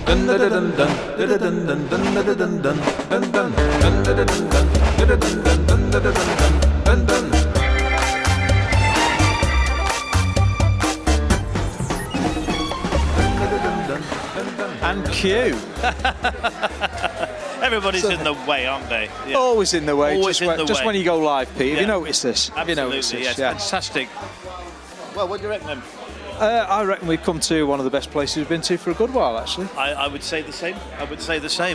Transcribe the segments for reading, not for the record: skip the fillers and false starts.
And cue. Everybody's in the way, aren't they? Yeah. Always in the way. Always just when you go live, Pete. Have you noticed this? Absolutely, Have you noticed this? Yes, yeah. Fantastic. Well, what do you reckon then? I reckon we've come to one of the best places we've been to for a good while, actually. I would say the same.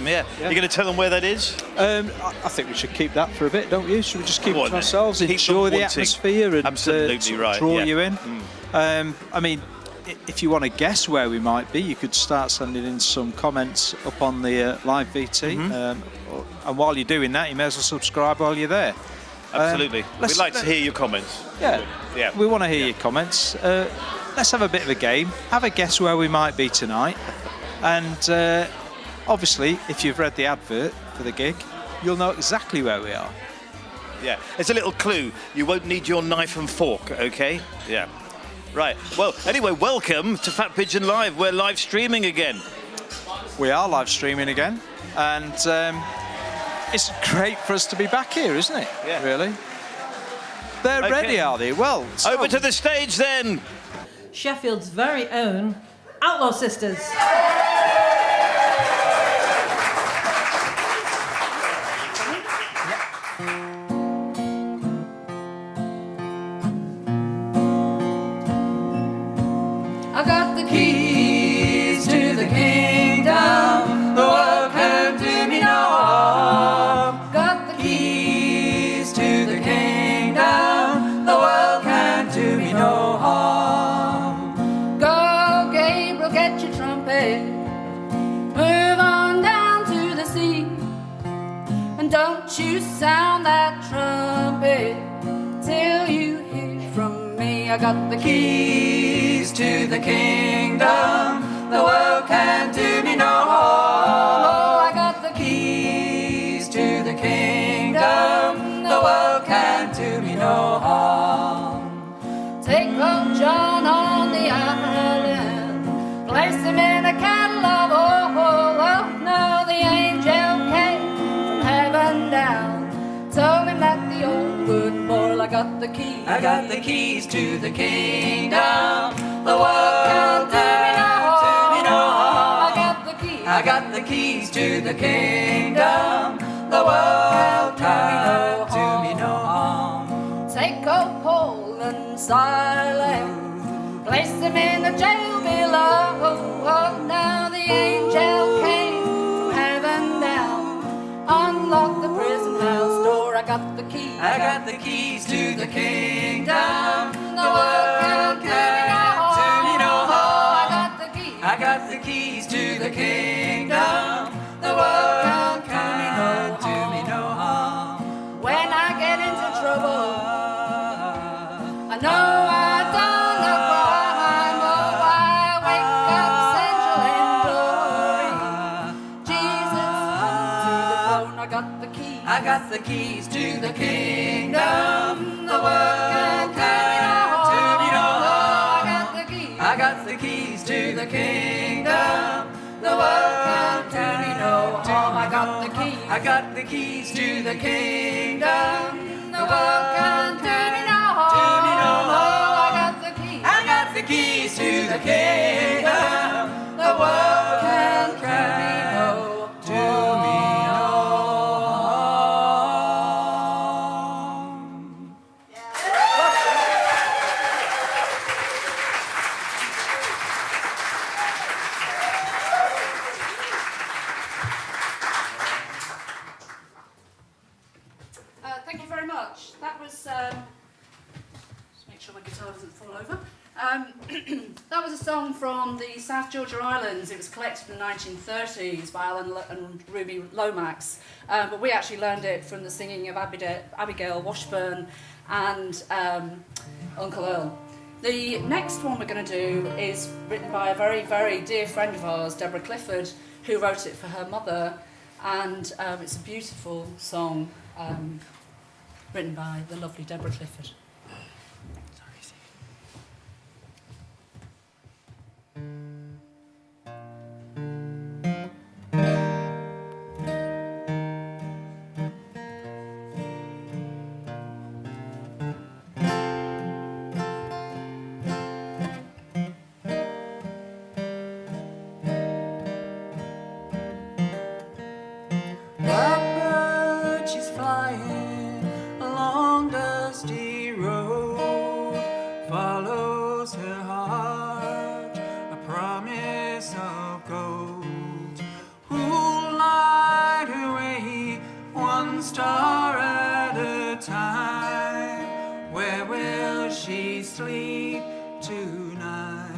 Yeah. You're going to tell them where that is? I think we should keep that for a bit, don't you? Should we just keep it to ourselves, enjoy the atmosphere and draw you in? I mean, if you want to guess where we might be, you could start sending in some comments up on the live VT. And while you're doing that, you may as well subscribe while you're there. Absolutely. We'd like to hear your comments. Yeah. We want to hear your comments. Let's have a bit of a game. Have a guess where we might be tonight. And obviously, if you've read the advert for the gig, you'll know exactly where we are. Yeah. It's a little clue. You won't need your knife and fork, OK? Yeah. Right. Well, anyway, welcome to Fat Pigeon Live. We're live streaming again. We are live streaming again. And it's great for us to be back here, isn't it? Yeah. Really? They're ready, are they? Well, over to the stage then. Sheffield's very own Outlaw Sisters. I got the keys to the kingdom, the world can't do me no harm. Got the keys to the kingdom, the world can't do me no harm. Go, Gabriel, get your trumpet, move on down to the sea, and don't you sound that trumpet till you hear from me. I got the keys to the kingdom, the world can't do me no harm. Oh, I got the keys to the kingdom, the world can't do me no harm. Take old John on the island, place him in a kettle of oil. No, the angel came from heaven down, told him that the old would boil. I got the keys to the kingdom, the world can't do me no harm. I got the keys to the kingdom, the world can't do me no harm. Take old Paul and Silas, place them in the jail below. Oh, now the angel came from heaven down, unlock the prison house door. I got the keys to the kingdom, the world can't do me no harm. I got the keys to the kingdom, the world can't do me no harm. When I get into trouble, I know I done a crime. Oh, I wake up central in glory. Jesus, come to the throne. I got the keys to the kingdom, the world can't do me no harm. I got the keys to the kingdom, the world can't do me no harm. I got the keys to the kingdom, the world can't do me no harm. I got the keys to the kingdom, the world can't do me no harm. Thank you very much. That was, just make sure my guitar doesn't fall over. That was a song from the South Georgia Islands. It was collected in the 1930s by Alan and Ruby Lomax, but we actually learned it from the singing of Abigail Washburn and Uncle Earl. The next one we're going to do is written by a very, very dear friend of ours, Deborah Clifford, who wrote it for her mother, and it's a beautiful song. Written by the lovely Deborah Clifford. of gold, who'll light her way one star at a time. Where will she sleep tonight?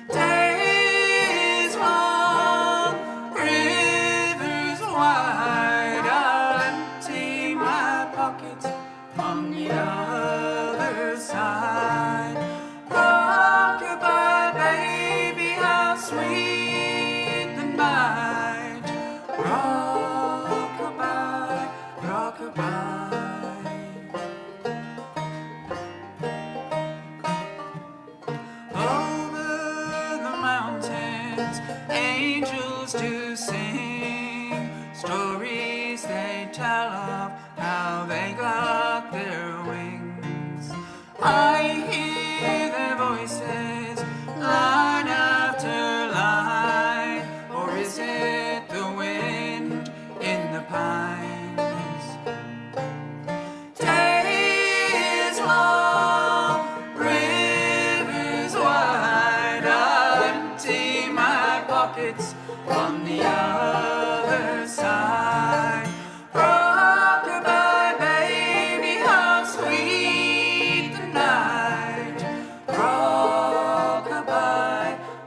Days long, rivers wide, I'll empty my pockets on the other side. Rock-a-bye, baby, how sweet the night. Rock-a-bye, rock-a-bye. Over the mountains, angels do sing stories they tell of how they got their wings. I hear their voices, line after line, or is it the wind in the pines? Days long, rivers wide, I'll empty my pockets on the other side. Rock-a-bye, baby, how sweet the night. Rock-a-bye,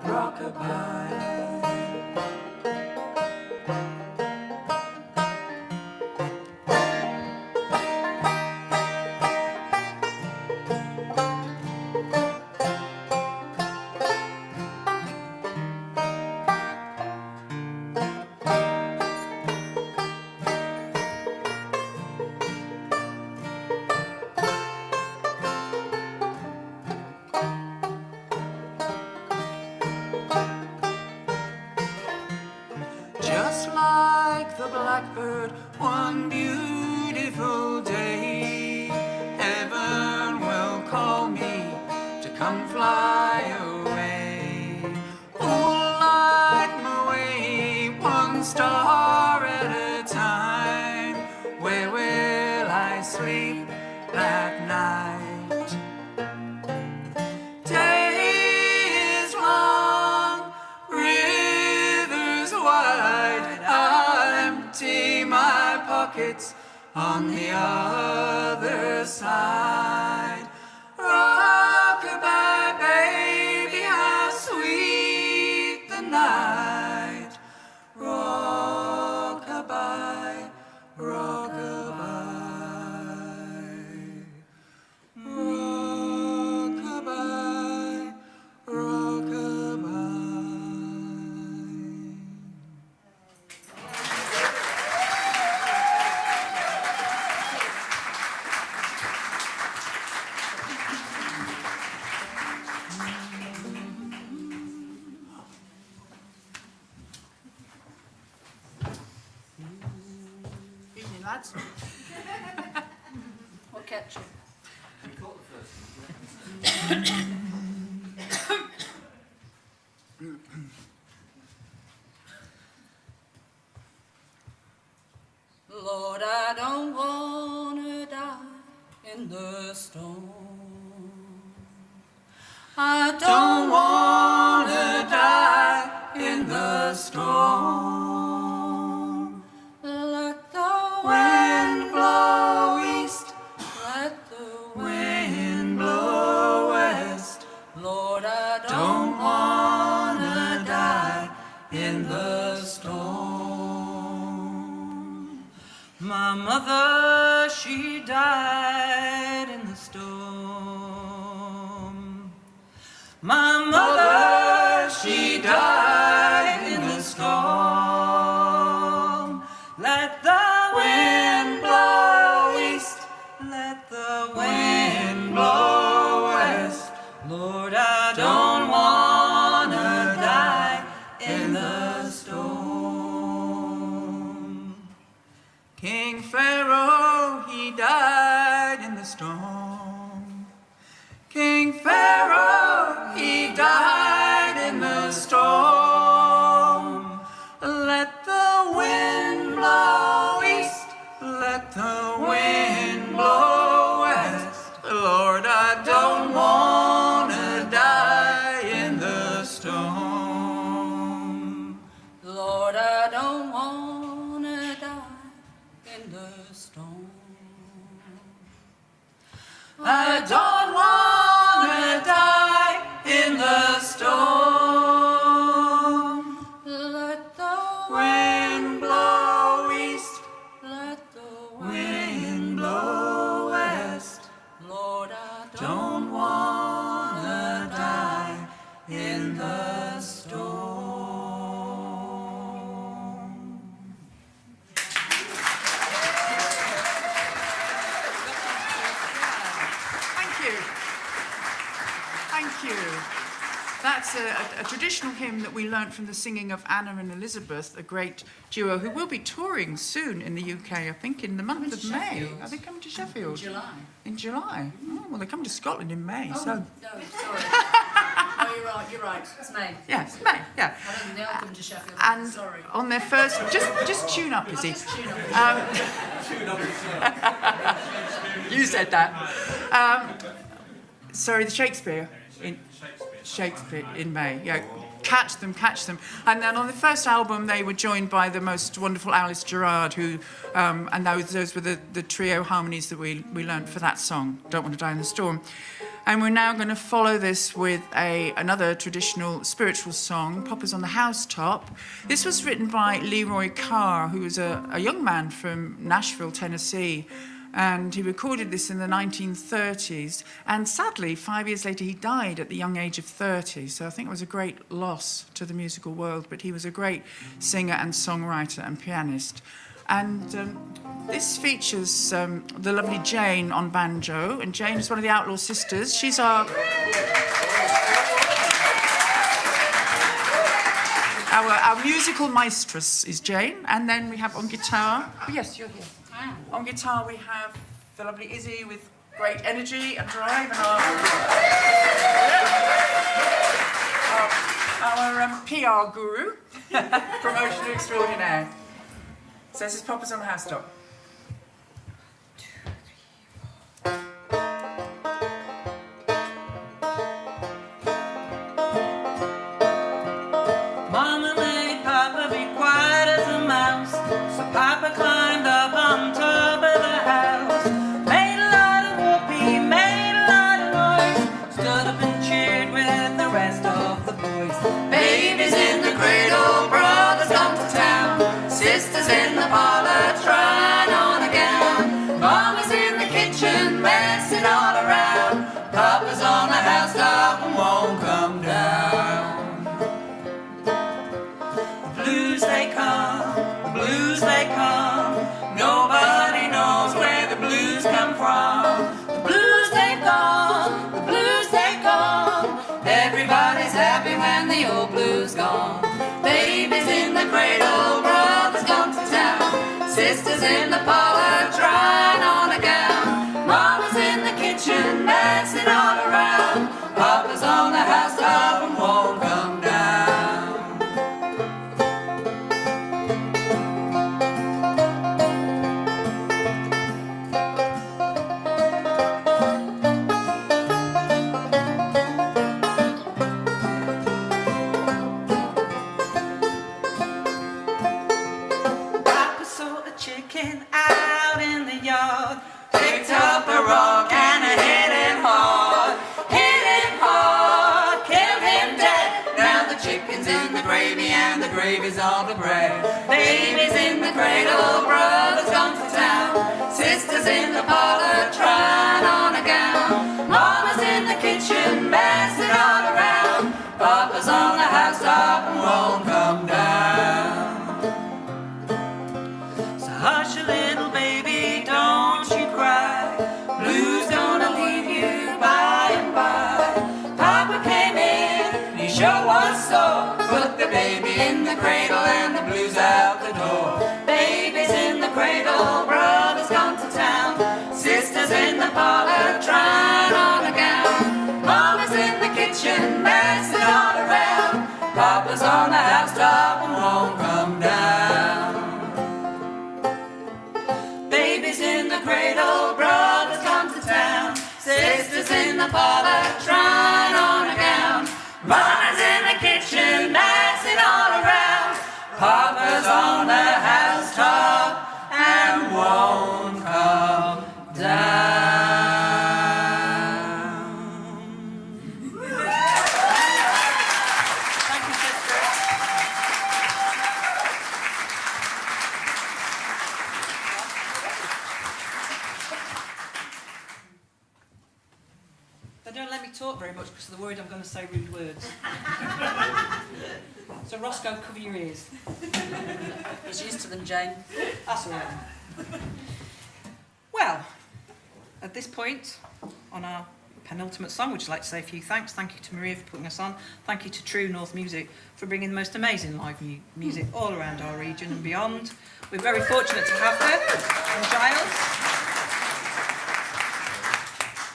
rock-a-bye. Just like the blackbird, one beautiful day, heaven will call me to come fly away. Oh, light my way, one star at a time. Where will I sleep that night? Days long, rivers wide, I'll empty my pockets on the other side. Rock-a-bye, baby, how sweet the night. Rock-a-bye, rock-a-bye. Rock-a-bye, rock-a-bye. Evening, lads. What kept you? Lord, I don't wanna die in the storm. I don't wanna die in the storm. Let the wind blow east, let the wind blow west. Lord, I don't wanna die in the storm. My mother, she died in the storm. My mother, she died in the storm. Let the wind blow east, let the wind blow west. Lord, I don't wanna die in the storm. King Pharaoh, he died in the storm. King Pharaoh, he died in the storm. stone. Lord, I don't wanna die in the stone. I don't wanna die in the storm. Let the Wind blow east, let the wind blow west. Lord, I Don't wanna die in the storm. Thank you. Thank you. That's a traditional hymn that we learnt from the singing of Anna and Elizabeth, a great duo who will be touring soon in the UK, I think in the month of May. Sheffield. Are they coming to Sheffield? July. In July? Oh, well, they come to Scotland in May, Oh, so... no, sorry. Oh, you're right. It's May. Yes, May, yeah. I don't think they'll come to Sheffield. And Sorry. on their first... Just tune up, Izzy. Just tune up. You said that. Sorry, the Shakespeare in May. Yeah, catch them. And then on the first album, they were joined by the most wonderful Alice Gerard, who, and those were the trio harmonies that we learnt for that song, Don't Want to Die in the Storm. And we're now going to follow this with another traditional spiritual song, Poppers on the Housetop. This was written by Leroy Carr, who was a young man from Nashville, Tennessee. And he recorded this in the 1930s. And sadly, 5 years later, he died at the young age of 30. So I think it was a great loss to the musical world. But he was a great singer and songwriter and pianist. And this features the lovely Jane on banjo. And Jane is one of the Outlaw Sisters. She's our musical maestress is Jane. And then we have on guitar... Oh, yes, you're here. On guitar, we have the lovely Izzy with great energy and drive, and our PR guru, promotion extraordinaire. So this is Poppers on the Housetop. Mama made Papa be quiet as a mouse, so Papa climbed up on top of the house, made a lot of whoopee, made a lot of noise, stood up and cheered with the rest of the boys. Babies in the cradle, brothers come to town, sisters in the parlor trying on a gown, mama's in the kitchen messing all around, papa's on the housetop and won't come down. The blues they come, nobody knows where the blues come from. The blues they've gone, the blues they've gone, everybody's happy when the old blues gone. Babies in the cradle, brothers come to town, sisters in the parlor trying on a gown, mama's in the kitchen dancing all around, papa's on the housetop and won't come down. Papa saw a chicken out in the yard, Picked up a rock and hit him hard, killed him dead. Now the chicken's in the gravy and the gravy's on the bread. Babies in the cradle, brothers come to town, sisters in the parlor trying on a gown, mama's in the kitchen messing all around, papa's on the housetop and won't come down. so hush a little baby, don't you cry. Blues gonna leave you by and by. Papa came in, he sure was sore. Put the baby in the cradle and the blues out the door. Babies in the cradle, brothers come to town, sisters in the parlor trying on a gown, mama's in the kitchen messing all around, papa's on the housetop and won't come down. Babies in the cradle, brothers come to town, sisters in the parlor trying on a gown, mama's in the the kitchen, dancing all around. Papa's on the housetop and won't come down. Thank you, sister. They don't let me talk very much because they're worried I'm going to say rude words. So Roscoe, cover your ears. He's used to them, Jane. That's all right. Well, at this point, on our penultimate song, we'd just like to say a few thanks. Thank you to Maria for putting us on. Thank you to True North Music for bringing the most amazing live music all around our region and beyond. We're very fortunate to have her and Giles.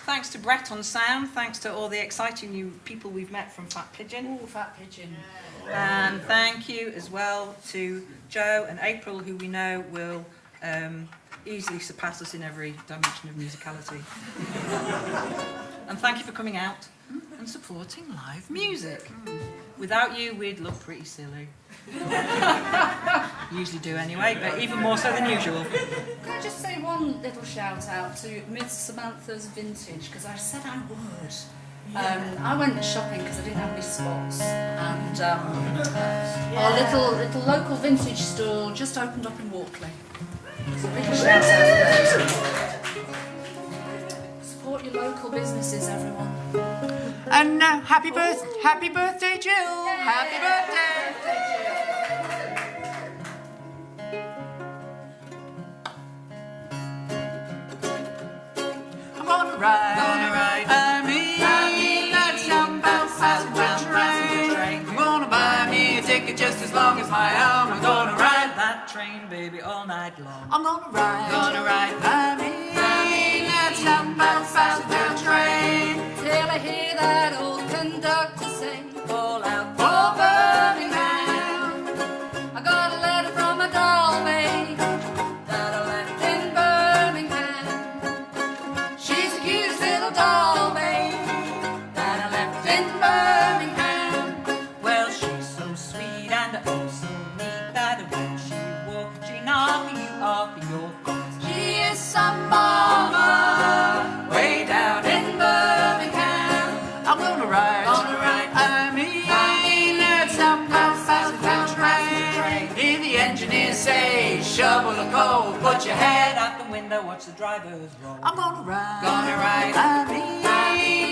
Thanks to Brett on sound. Thanks to all the exciting new people we've met from Fat Pigeon. Ooh, Fat Pigeon. And thank you as well to Joe and April, who we know will easily surpass us in every dimension of musicality. And thank you for coming out and supporting live music. Without you, we'd look pretty silly. Usually do anyway, but even more so than usual. Can I just say one little shout out to Miss Samantha's Vintage, because I said I would. I went shopping because I didn't have any spots, and our little local vintage store just opened up in Walkley. So a big shout out to those. Support your local businesses, everyone. And happy birthday, Jill. Happy birthday. I'm gonna ride. I mean, that southbound passenger train. I'm gonna buy me a ticket just as long as my arm. I'm gonna ride That train, baby, all night long. I'm gonna ride. I mean, that southbound passenger train. Till I hear that old conductor say, All out "Oh, Birmingham." I got a letter from my doll babe that I left in Birmingham. She's the cutest little doll babe that I left in Birmingham. Well, she's so sweet and oh so neat that when she walks, she knocks you off your feet. She is some mama way down in Birmingham. I'm gonna ride. I mean, that southbound passenger train. Hear the engineer say, shovel the coal, put your head Head out the window, watch the drivers roll. I'm gonna ride. I mean,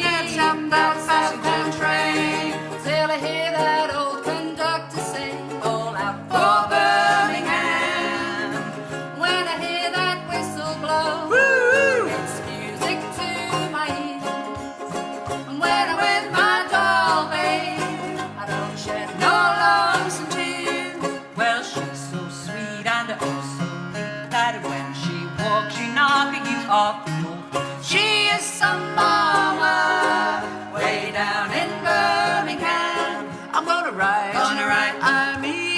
that southbound passenger train. Till I hear that old conductor say, all out for Birmingham. When I hear that whistle blow, it's music to my ears. And when I'm with my doll babe, I don't shed no lonesome tears. Well, she's so sweet and oh so neat that when she walks, she knocks you off your feet. She is some mama way down in Birmingham. I'm gonna ride. I mean,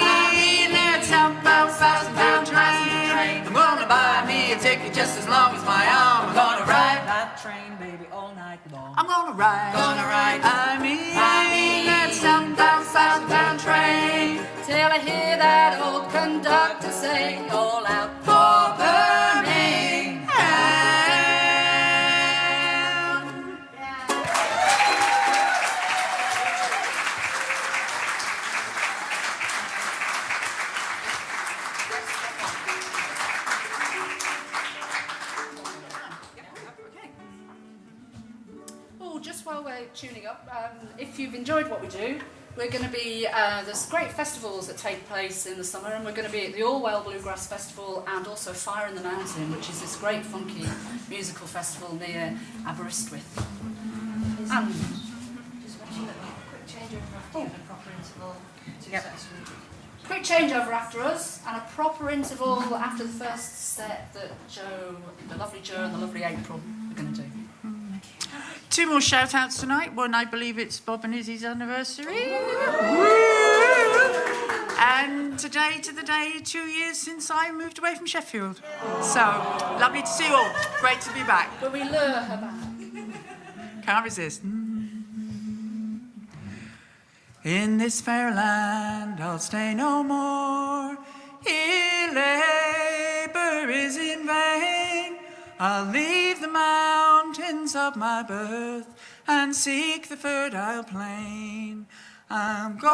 that southbound passenger train. I'm gonna buy me a ticket just as long as my arm. I'm gonna ride. That train, baby, all night long. I'm gonna ride. I mean, that southbound passenger train. Till I hear that old conductor say, all out for Birmingham. Oh, just while we're tuning up, if you've enjoyed what we do, we're going to be, there's great festivals that take place in the summer, and we're going to be at the Allwell Bluegrass Festival and also Fire in the Mountain, which is this great funky musical festival near Aberystwyth. And Quick changeover after you have a proper interval. quick changeover after us, and a proper interval after the first set that Joe, the lovely Joe and the lovely April are going to do. Two more shout outs tonight. One, I believe it's Bob and Izzy's anniversary. And today to the day, 2 years since I moved away from Sheffield. So, lovely to see you all. Great to be back. But we lure her back. Can't resist. In this fair land I'll stay no more. Here labor is in vain. I'll leave the mountains of my birth and seek the fertile plain. I'm going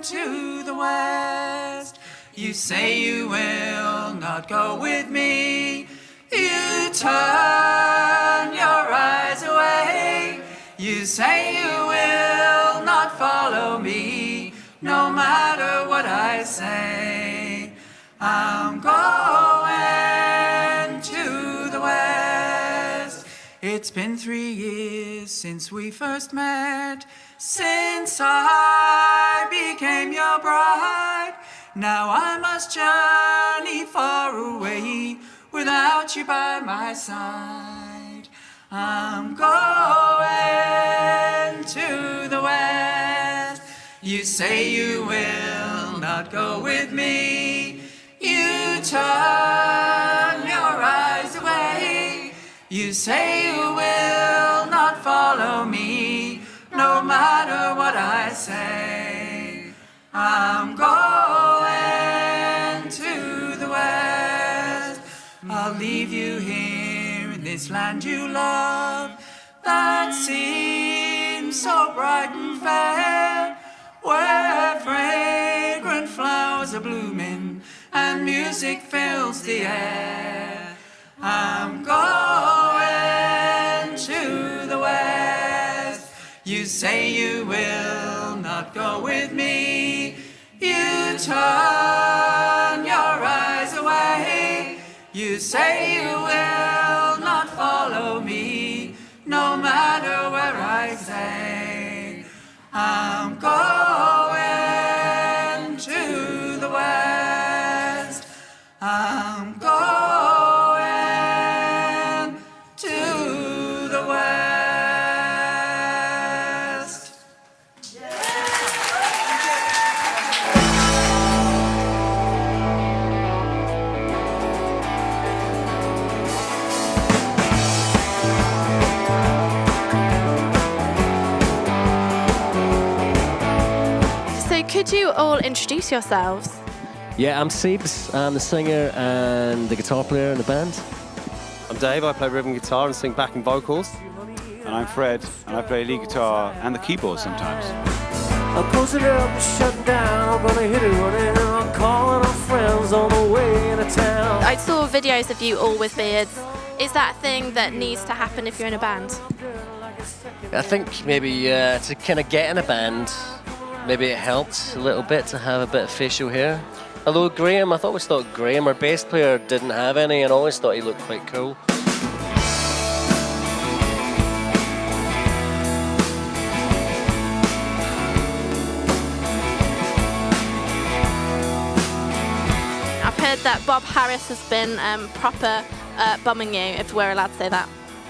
to the west. You say you will not go with me. You turn your eyes away. You say you will not follow me, no matter what I say. I'm going to the west. It's been 3 years since we first met, since I became your bride. Now I must journey far away without you by my side. I'm going to the west. You say you will not go with me. You turn your eyes away. You say you will not follow me, no matter what I say. I'm going to the west. I'll leave you here in this land you love, that seems so bright and fair, where fragrant flowers are blooming and music fills the air. I'm going to the west. You say you will not go with me. You turn your eyes away. You say you will not follow me, no matter where I say. I'm going to the west. I'm going to the west. So could you all introduce yourselves? Yeah, I'm Sebes. I'm the singer and the guitar player in the band. I'm Dave. I play rhythm guitar and sing backing vocals. And I'm Fred, and I play lead guitar and the keyboard sometimes. I'm closing up and shutting down. I'm gonna hit it running. I'm calling our friends on the way into town. I saw videos of you all with beards. Is that a thing that needs to happen if you're in a band? I think maybe to kind of get in a band, maybe it helped a little bit to have a bit of facial hair. Although Graham, I always thought Graham, our bass player, didn't have any and always thought he looked quite cool. I've heard that Bob Harris has been proper bumming you, if we're allowed to say that.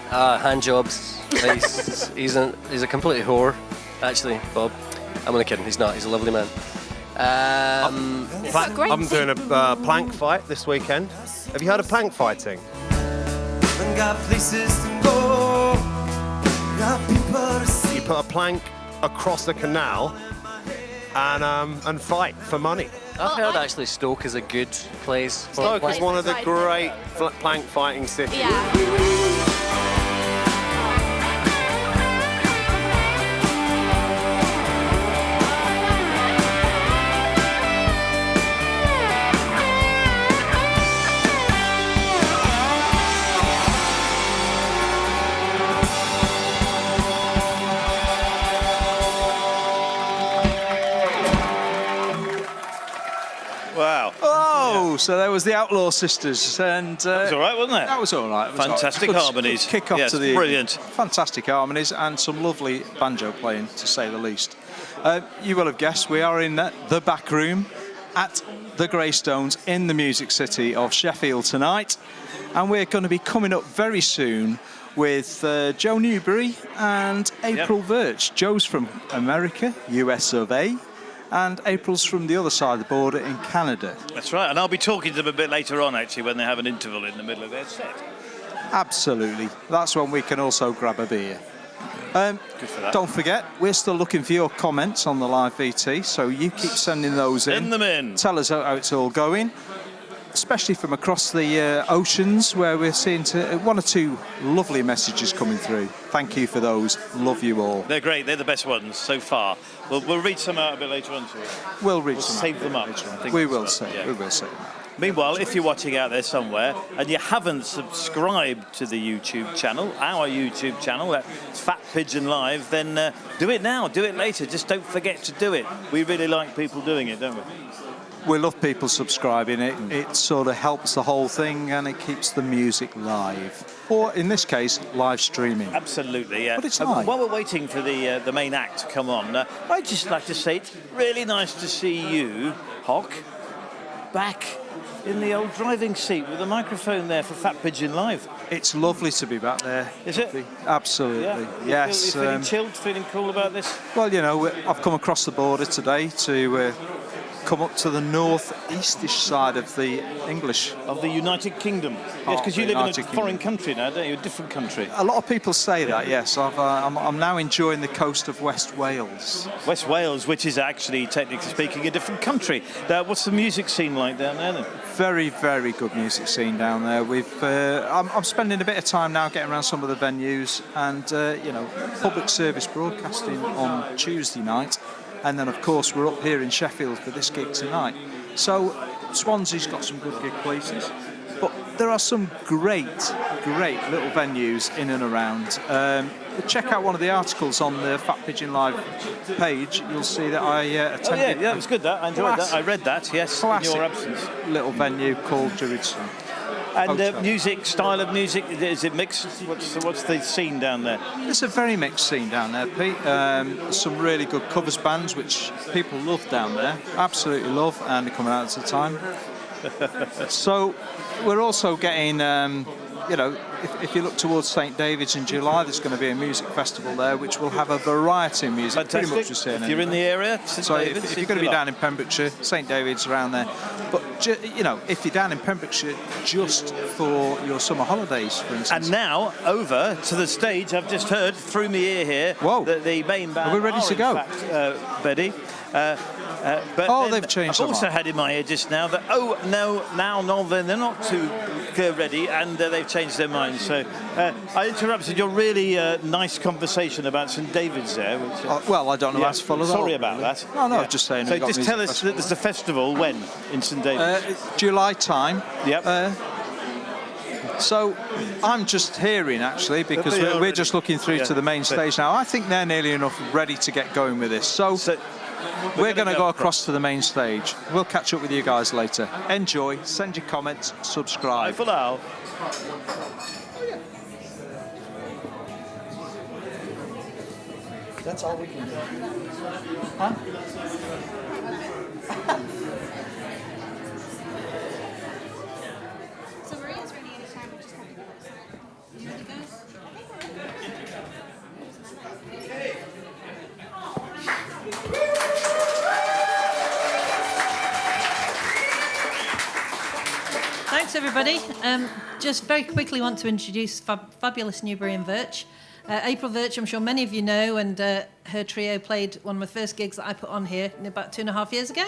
Hand jobs. He's a complete whore, actually, Bob. I'm only kidding, he's not, he's a lovely man. I'm doing a plank fight this weekend. Have you heard of plank fighting? Got places to go. Got people to see. You put a plank across the canal and fight for money. I've heard actually Stoke is a good place. Stoke is one of the great plank fighting cities. Yeah. Wow. Oh, so there was the Outlaw Sisters, and that was all right, wasn't it? That was all right. Fantastic harmonies. Kick off to the brilliant. Fantastic harmonies and some lovely banjo playing, to say the least. You will have guessed we are in the back room at the Greystones in the Music City of Sheffield tonight, and we're going to be coming up very soon with Joe Newberry and April Verch. Joe's from America, US of A. And April's from the other side of the border in Canada. That's right, and I'll be talking to them a bit later on, actually, when they have an interval in the middle of their set. Absolutely. That's when we can also grab a beer. Good for that. Don't forget, we're still looking for your comments on the live VT, so you keep sending those in. Send them in. Tell us how it's all going, especially from across the oceans, where we're seeing one or two lovely messages coming through. Thank you for those. Love you all. They're great. They're the best ones so far. We'll read some out a bit later on. We'll save them up. We will save them up. Meanwhile, if you're watching out there somewhere and you haven't subscribed to the YouTube channel, our YouTube channel, that's Fat Pigeon Live, then do it now, do it later. Just don't forget to do it. We really like people doing it, don't we? We love people subscribing. It sort of helps the whole thing, and it keeps the music live. Or, in this case, live streaming. Absolutely, yeah. But it's live. While we're waiting for the main act to come on, I'd just like to say it's really nice to see you, Hock, back in the old driving seat with a microphone there for Fat Pigeon Live. It's lovely to be back there. Is it? Absolutely. Yeah. Yes. You're feeling chilled, feeling cool about this? Well, you know, I've come across the border today to come up to the north-eastish side of the English. Of the United Kingdom. Yes, because you live in a foreign country now, don't you? A different country. A lot of people say that, yes. I'm now enjoying the coast of West Wales. West Wales, which is actually, technically speaking, a different country. What's the music scene like down there then? Very, very good music scene down there. I'm spending a bit of time now getting around some of the venues and, you know, public service broadcasting on Tuesday night. And then, of course, we're up here in Sheffield for this gig tonight. So Swansea's got some good gig places, but there are some great little venues in and around. Check out one of the articles on the Fat Pigeon Live page. You'll see that I attended. Yeah, it was good. That I enjoyed that. I read that. Yes, in your absence. Little venue called Druidston. And music, style of music, is it mixed? What's the scene down there? It's a very mixed scene down there, Pete. Some really good covers bands, which people love down there, absolutely love, and they're coming out at the time. So we're also getting, you know, if you look towards St David's in July, there's going to be a music festival there, which will have a variety of music. Fantastic. Pretty much the same. If you're in the area, so if you're going to be down in Pembrokeshire, St David's around there. But you know, if you're down in Pembrokeshire just for your summer holidays, for instance. And now over to the stage. I've just heard through my ear here. Whoa! The main band. Are we ready to go? In fact, Betty. But they've changed. I've also had in my ear just now that they're not too ready, and they've changed their minds. So I interrupted your really nice conversation about St David's there. Which, well, I don't know how to follow that. Sorry about that. No, just saying. So just tell us that there's a festival when in St David's? July time. Yep. So I'm just hearing, actually, because we're just looking through to the main stage now. I think they're nearly enough ready to get going with this. So we're going to go across to the main stage. We'll catch up with you guys later. Enjoy, send your comments, subscribe. Bye for now. That's all we can do. Huh? So Maria's ready anytime. We just have to go outside. You ready, guys? Thanks, everybody. Just very quickly want to introduce fabulous Newberry Verch. April Verch, I'm sure many of you know, and her trio played one of my first gigs that I put on here about 2.5 years ago.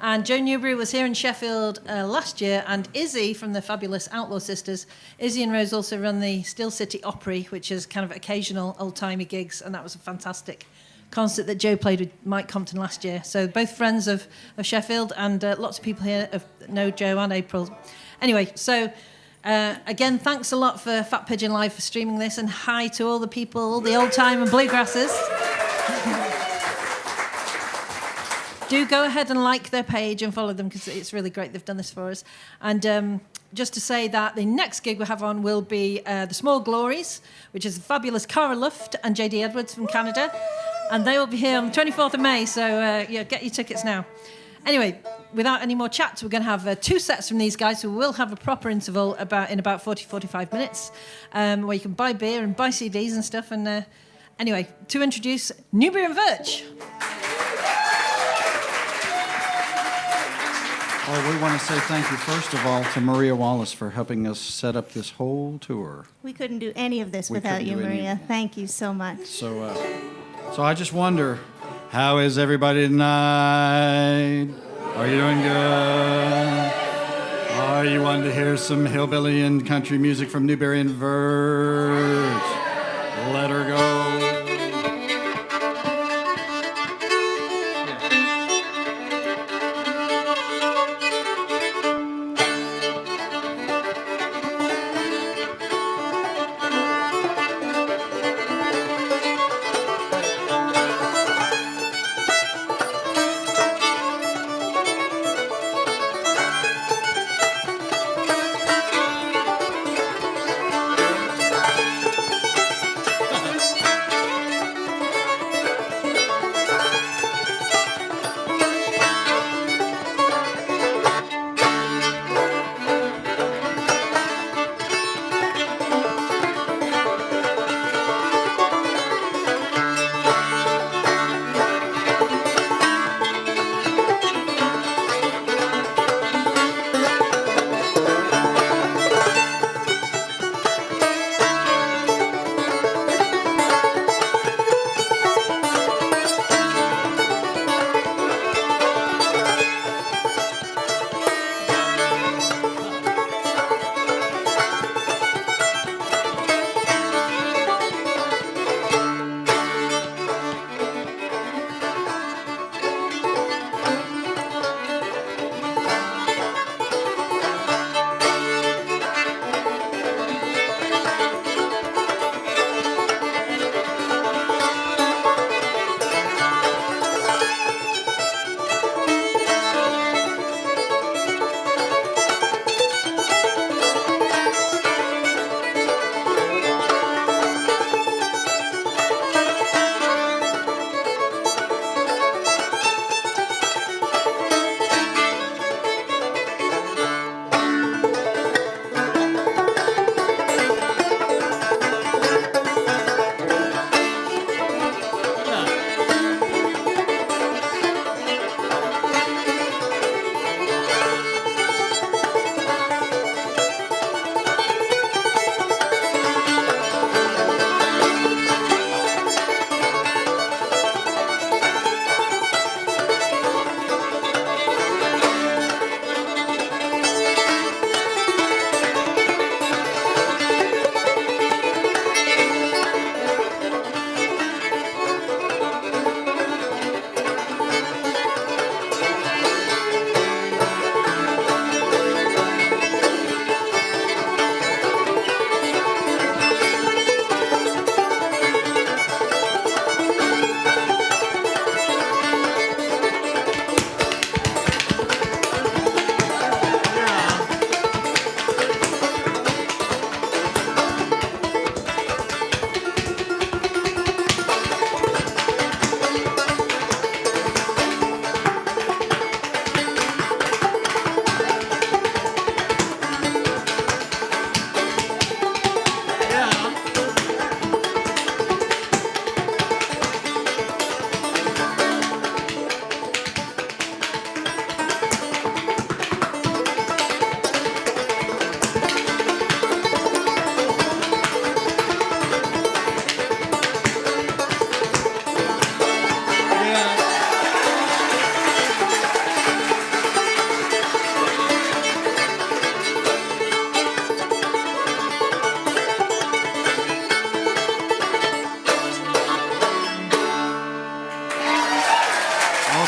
And Joe Newberry was here in Sheffield last year, and Izzy from the fabulous Outlaw Sisters. Izzy and Rose also run the Still City Opry, which is kind of occasional old-timey gigs, and that was a fantastic concert that Joe played with Mike Compton last year. So both friends of Sheffield, and lots of people here know Joe and April. Anyway, so again, thanks a lot for Fat Pigeon Live for streaming this, and hi to all the people, all the old-time and bluegrassers. Do go ahead and like their page and follow them, because it's really great they've done this for us. And just to say that the next gig we have on will be The Small Glories, which is the fabulous Cara Luft and JD Edwards from Canada. And they will be here on the 24th of May, so get your tickets now. Anyway, without any more chat, we're going to have 2 sets from these guys, so we will have a proper interval in about 40-45 minutes, where you can buy beer and buy CDs and stuff. And anyway, to introduce Newberry Verch. Well, we want to say thank you, first of all, to Maria Wallace for helping us set up this whole tour. We couldn't do any of this without you, Maria. Thank you so much. So I just wonder, how is everybody tonight? Are you doing good? Are you wanting to hear some hillbilly and country music from Newberry and Verch? Let her go.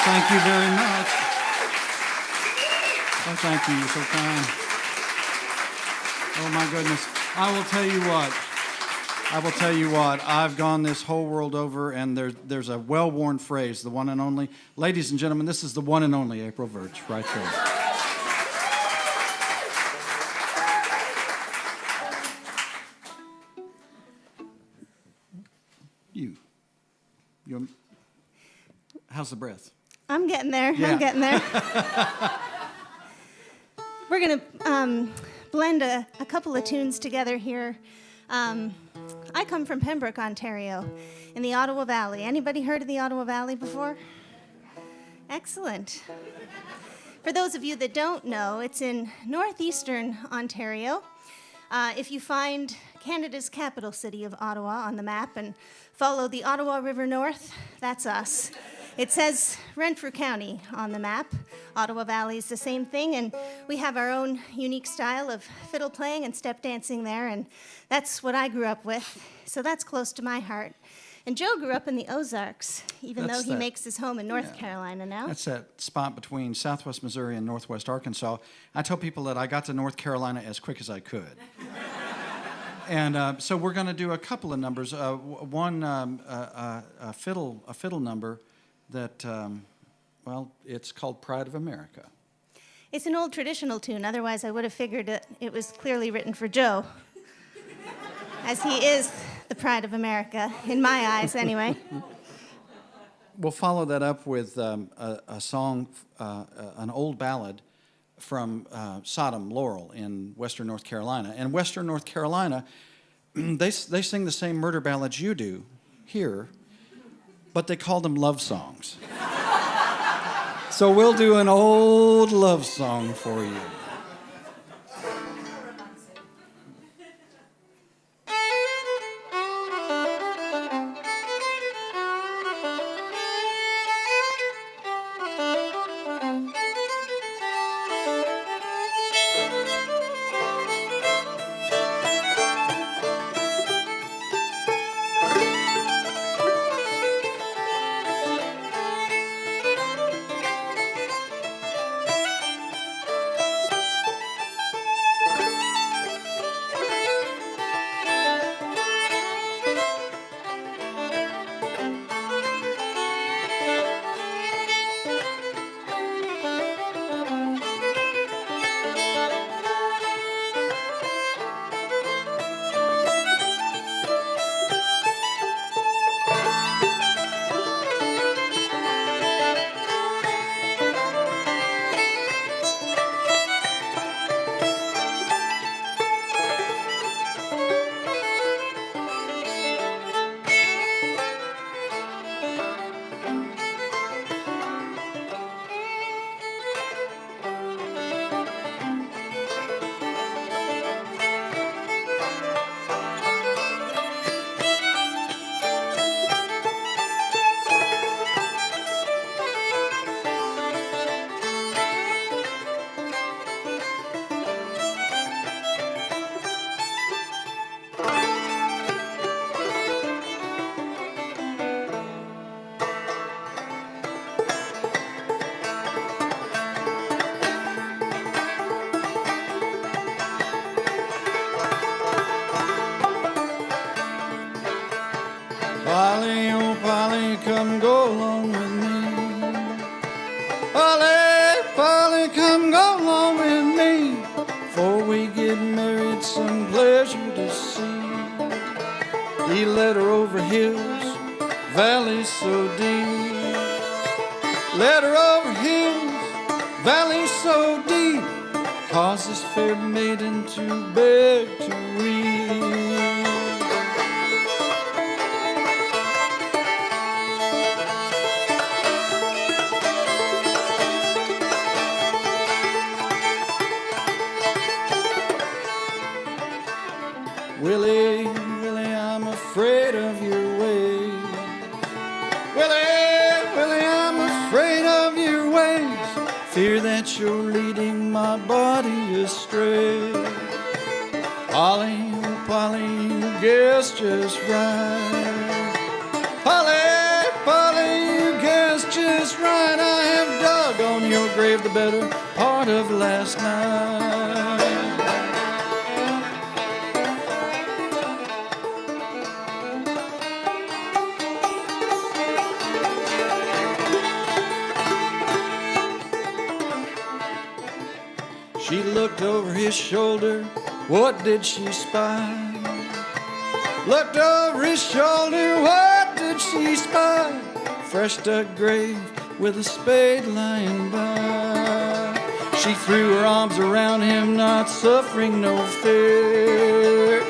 Thank you very much. Oh, thank you. You're so kind. Oh, my goodness. I will tell you what. I've gone this whole world over, and there's a well-worn phrase, the one and only. Ladies and gentlemen, this is the one and only April Verch right there. How's the breath? I'm getting there. Yeah. I'm getting there. We're going to blend a couple of tunes together here. I come from Pembroke, Ontario, in the Ottawa Valley. Anybody heard of the Ottawa Valley before? Excellent. For those of you that don't know, it's in northeastern Ontario. If you find Canada's capital city of Ottawa on the map and follow the Ottawa River north, that's us. It says Renfrew County on the map. Ottawa Valley is the same thing, and we have our own unique style of fiddle playing and step dancing there, and that's what I grew up with, so that's close to my heart. And Joe grew up in the Ozarks, even though he makes his home in North Carolina now. That's that spot between southwest Missouri and northwest Arkansas. I tell people that I got to North Carolina as quick as I could. And so we're going to do a couple of numbers. One, a fiddle number that, well, it's called Pride of America. It's an old traditional tune, otherwise I would have figured it was clearly written for Joe, as he is the pride of America, in my eyes anyway. We'll follow that up with a song, an old ballad from Sodom, Laurel in western North Carolina. And western North Carolina, they sing the same murder ballads you do here, but they call them love songs. So we'll do an old love song for you. Polly, oh Polly, come go along with me. Polly, Polly, come go along with me. Before we get married, some pleasure to see. He led her over hills, valleys so deep. Led her over hills, valleys so deep. Caused this fair maiden to beg to weep. Willie, Willie, I'm afraid of your ways. Willie, Willie, I'm afraid of your ways. Fear that you're leading my body astray. Polly, oh Polly, you guessed just right. Polly, Polly, you guessed just right. I have dug on your grave the better part of last night. She looked over his shoulder, what did she spy? Looked over his shoulder, what did she spy? Fresh dug grave with a spade lying by. She threw her arms around him, not suffering no fear.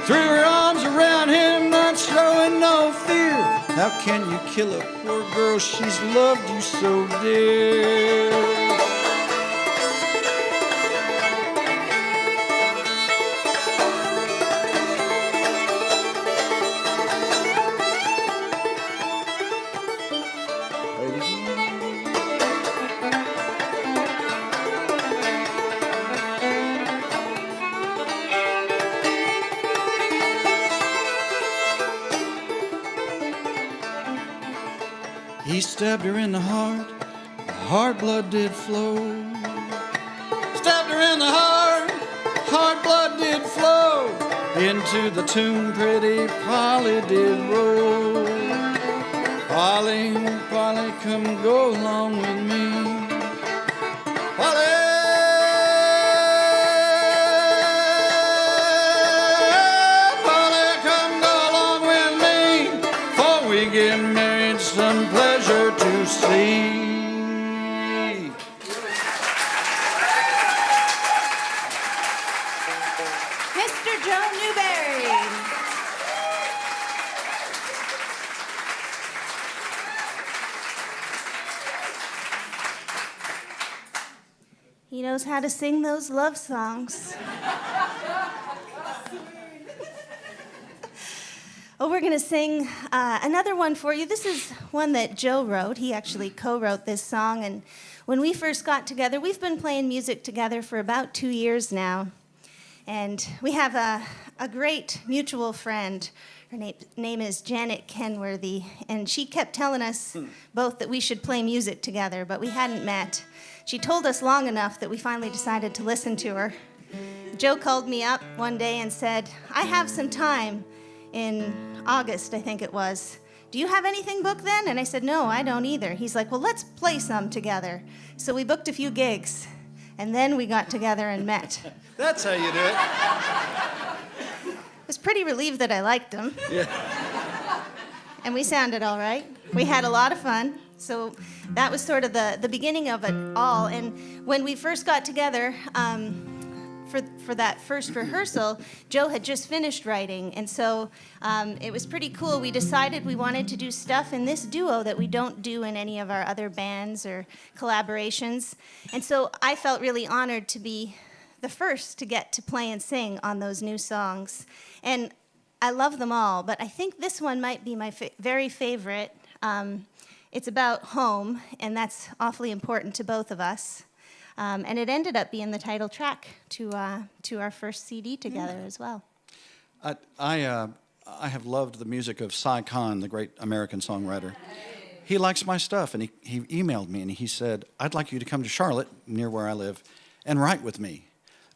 Threw her arms around him, not showing no fear. How can you kill a poor girl, she's loved you so dear. He stabbed her in the heart blood did flow. Stabbed her in the heart blood did flow. Into the tune pretty Polly did roll. Polly, Polly, come go along with me. Polly! Get married, some pleasure to see. Mr. Joe Newberry. He knows how to sing those love songs. Oh, we're going to sing another one for you. This is one that Joe wrote. He actually co-wrote this song. And when we first got together, we've been playing music together for about 2 years now. And we have a great mutual friend. Her name is Janet Kenworthy. And she kept telling us both that we should play music together, but we hadn't met. She told us long enough that we finally decided to listen to her. Joe called me up one day and said, I have some time in August, I think it was. Do you have anything booked then? And I said, no, I don't either. He's like, well, let's play some together. So we booked a few gigs, and then we got together and met. That's how you do it. I was pretty relieved that I liked him. Yeah. And we sounded all right. We had a lot of fun. So that was sort of the beginning of it all. And when we first got together, for that first rehearsal, Joe had just finished writing, and so it was pretty cool. We decided we wanted to do stuff in this duo that we don't do in any of our other bands or collaborations, and so I felt really honored to be the first to get to play and sing on those new songs. And I love them all, but I think this one might be my very favorite. It's about home, and that's awfully important to both of us. And it ended up being the title track to our first CD together as well. I have loved the music of Cy Khan, the great American songwriter. He likes my stuff, and he emailed me, and he said, I'd like you to come to Charlotte, near where I live, and write with me.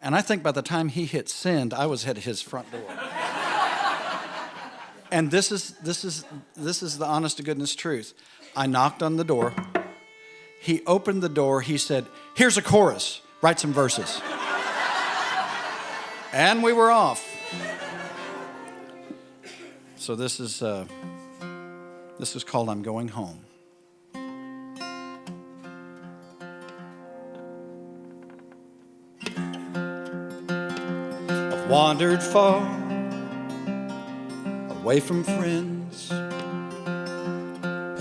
And I think by the time he hit send, I was at his front door. And this is the honest to goodness truth. I knocked on the door. He opened the door. He said, here's a chorus. Write some verses. And we were off. So this is called I'm Going Home. I've wandered far away from friends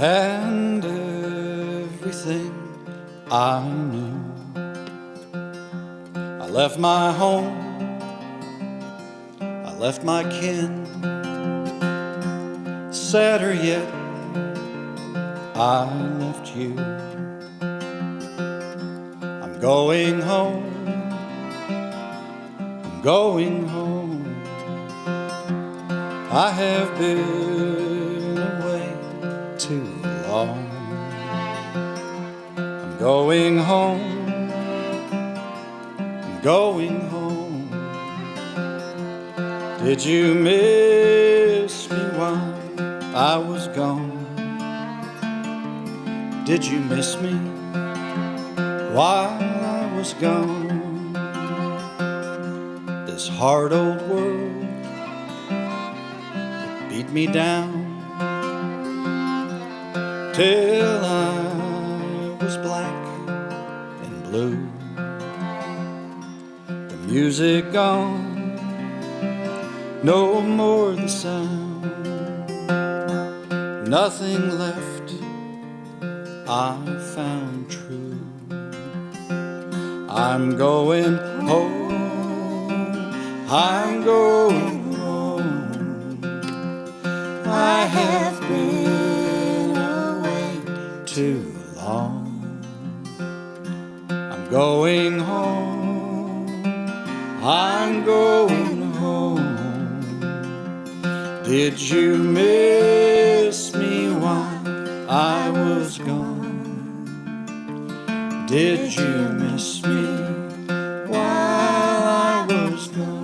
and everything I knew. I left my home, I left my kin. Sadder yet, I left you. I'm going home, I'm going home. I have been away too long. I'm going home, I'm going home. Did you miss me while I was gone? Did you miss me while I was gone? This hard old world, it beat me down till I was black and blue. The music gone, no more the sound. Nothing left I found true. I'm going home, I'm going home. I have been away too long. I'm going home, I'm going home. Did you miss me while I was gone? Did you miss me while I was gone?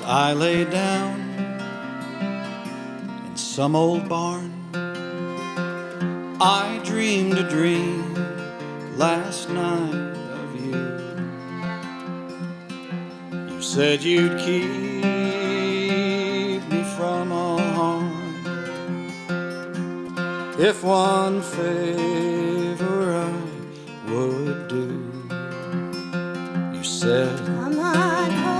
I lay down in some old barn. I dreamed a dream last night of you. You said you'd keep me from all harm. If one favor I would do, you said, come on home.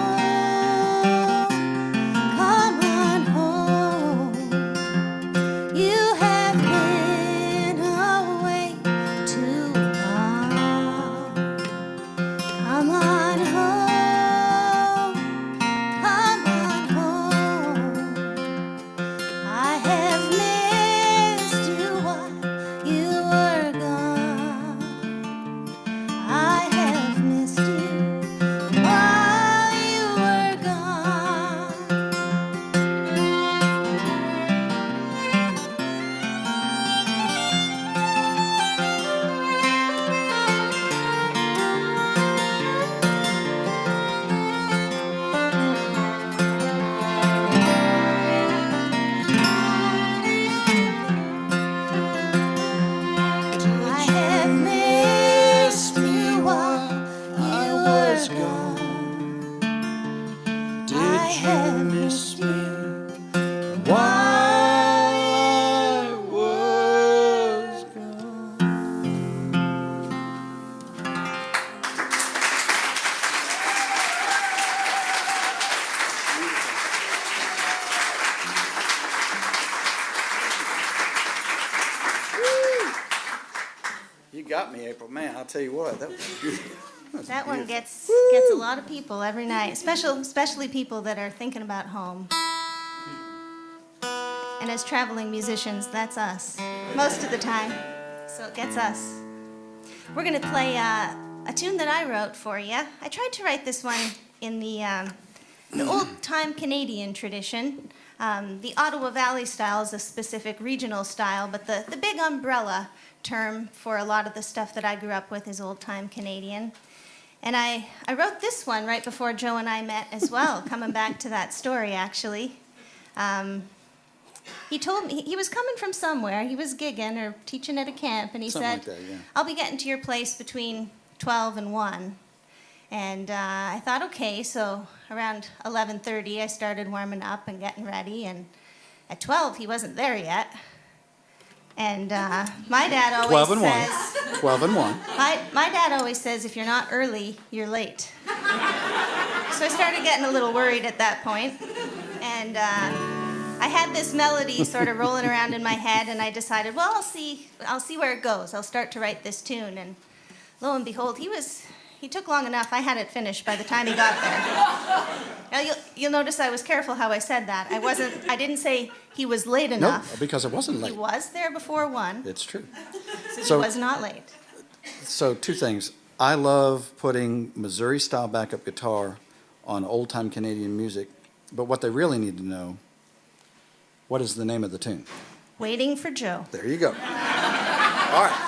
Got me, April. Man, I'll tell you what, that was beautiful. That one gets a lot of people every night, especially people that are thinking about home. And as traveling musicians, that's us most of the time. So it gets us. We're going to play a tune that I wrote for you. I tried to write this one in the old-time Canadian tradition. The Ottawa Valley style is a specific regional style, but the big umbrella term for a lot of the stuff that I grew up with is old-time Canadian. And I wrote this one right before Joe and I met as well, coming back to that story, actually. He told me, he was coming from somewhere, he was gigging or teaching at a camp, and he said, like that, yeah. I'll be getting to your place between 12 and 1. And I thought, okay, so around 11:30 I started warming up and getting ready, and at 12 he wasn't there yet. And my dad always 12 and 1. My dad always says, if you're not early, you're late. So I started getting a little worried at that point. And I had this melody sort of rolling around in my head, and I decided, well, I'll see where it goes. I'll start to write this tune. And lo and behold, he took long enough. I had it finished by the time he got there. Now you'll notice I was careful how I said that. I didn't say he was late enough. No, because it wasn't late. He was there before 1. It's true. So he was not late. So 2 things. I love putting Missouri-style backup guitar on old-time Canadian music, but what they really need to know, what is the name of the tune? Waiting for Joe. There you go. All right.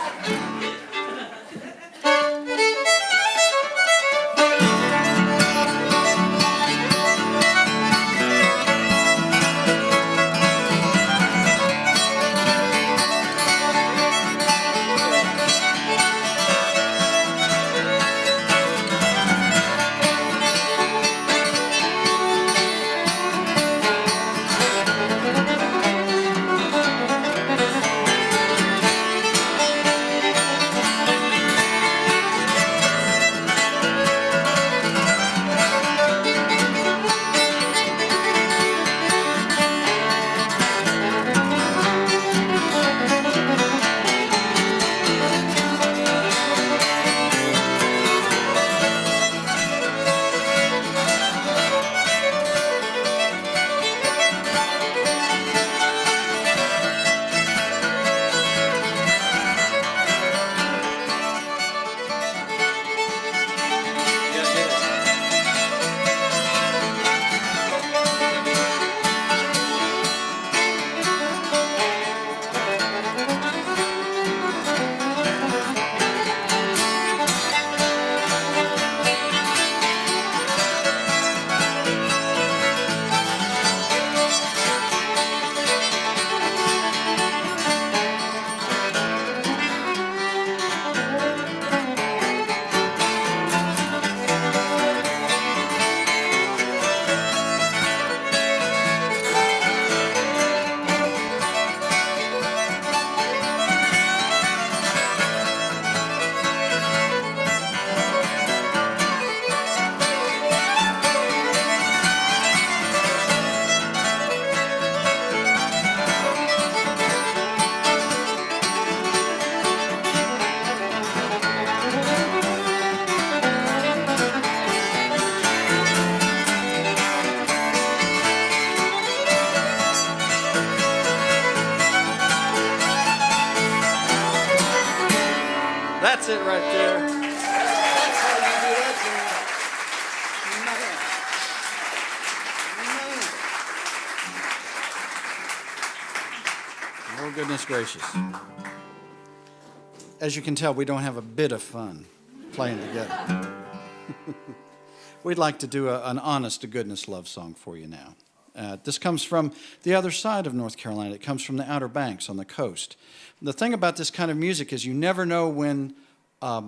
That's it right there. That's how you do that thing. Oh, goodness gracious. As you can tell, we don't have a bit of fun playing together. We'd like to do an honest-to-goodness love song for you now. This comes from the other side of North Carolina. It comes from the Outer Banks on the coast. The thing about this kind of music is you never know when a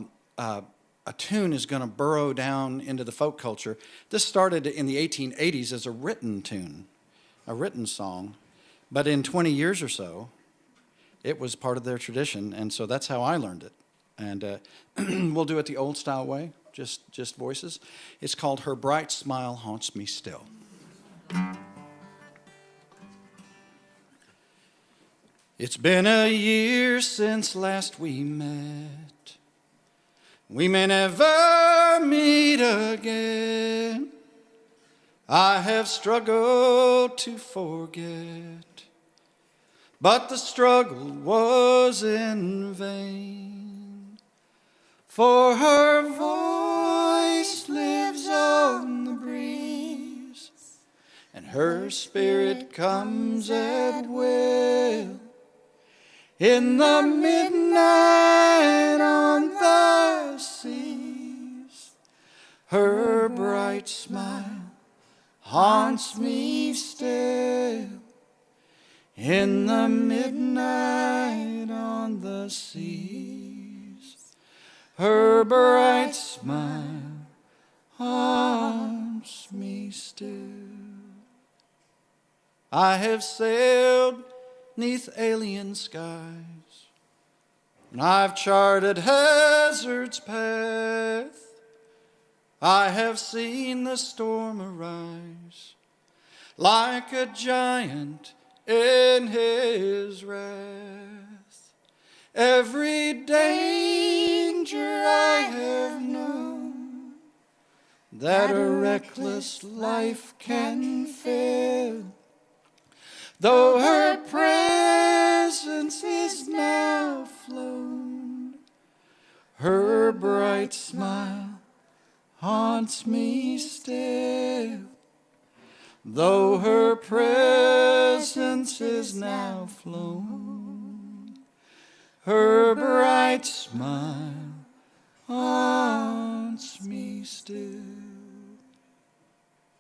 tune is going to burrow down into the folk culture. This started in the 1880s as a written tune, a written song. But in 20 years or so, it was part of their tradition, and so that's how I learned it. And we'll do it the old-style way. Just voices. It's called Her Bright Smile Haunts Me Still. It's been a year since last we met. We may never meet again. I have struggled to forget, but the struggle was in vain. For her voice lives on the breeze, and her spirit comes at will in the midnight on the seas. Her bright smile haunts me still in the midnight on the seas. Her bright smile haunts me still. I have sailed 'neath alien skies, and I've charted hazard's path. I have seen the storm arise like a giant in his wrath. Every danger I have known that a reckless life can fill, though her presence is now flown, her bright smile haunts me still, though her presence is now flown. Her bright smile haunts me still.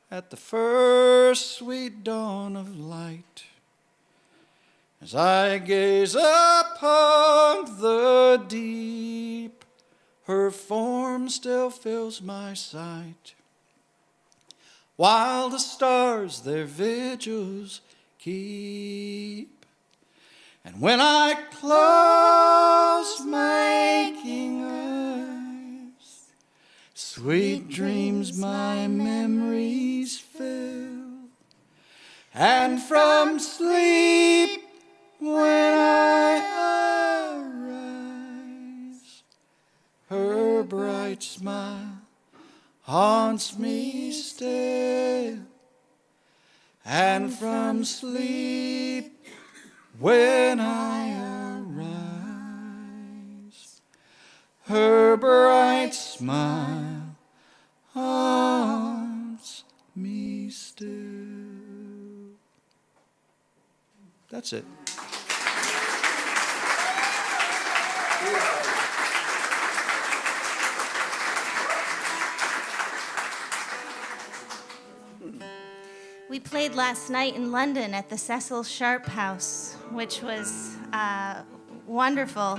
At the first sweet dawn of light, as I gaze upon the deep, her form still fills my sight, while the stars their vigils keep. And when I close my aching eyes, sweet dreams my memories fill, and from sleep when I arise, her bright smile haunts me still, and from sleep when I arise, her bright smile haunts me still. That's it. We played last night in London at the Cecil Sharp House, which was wonderful.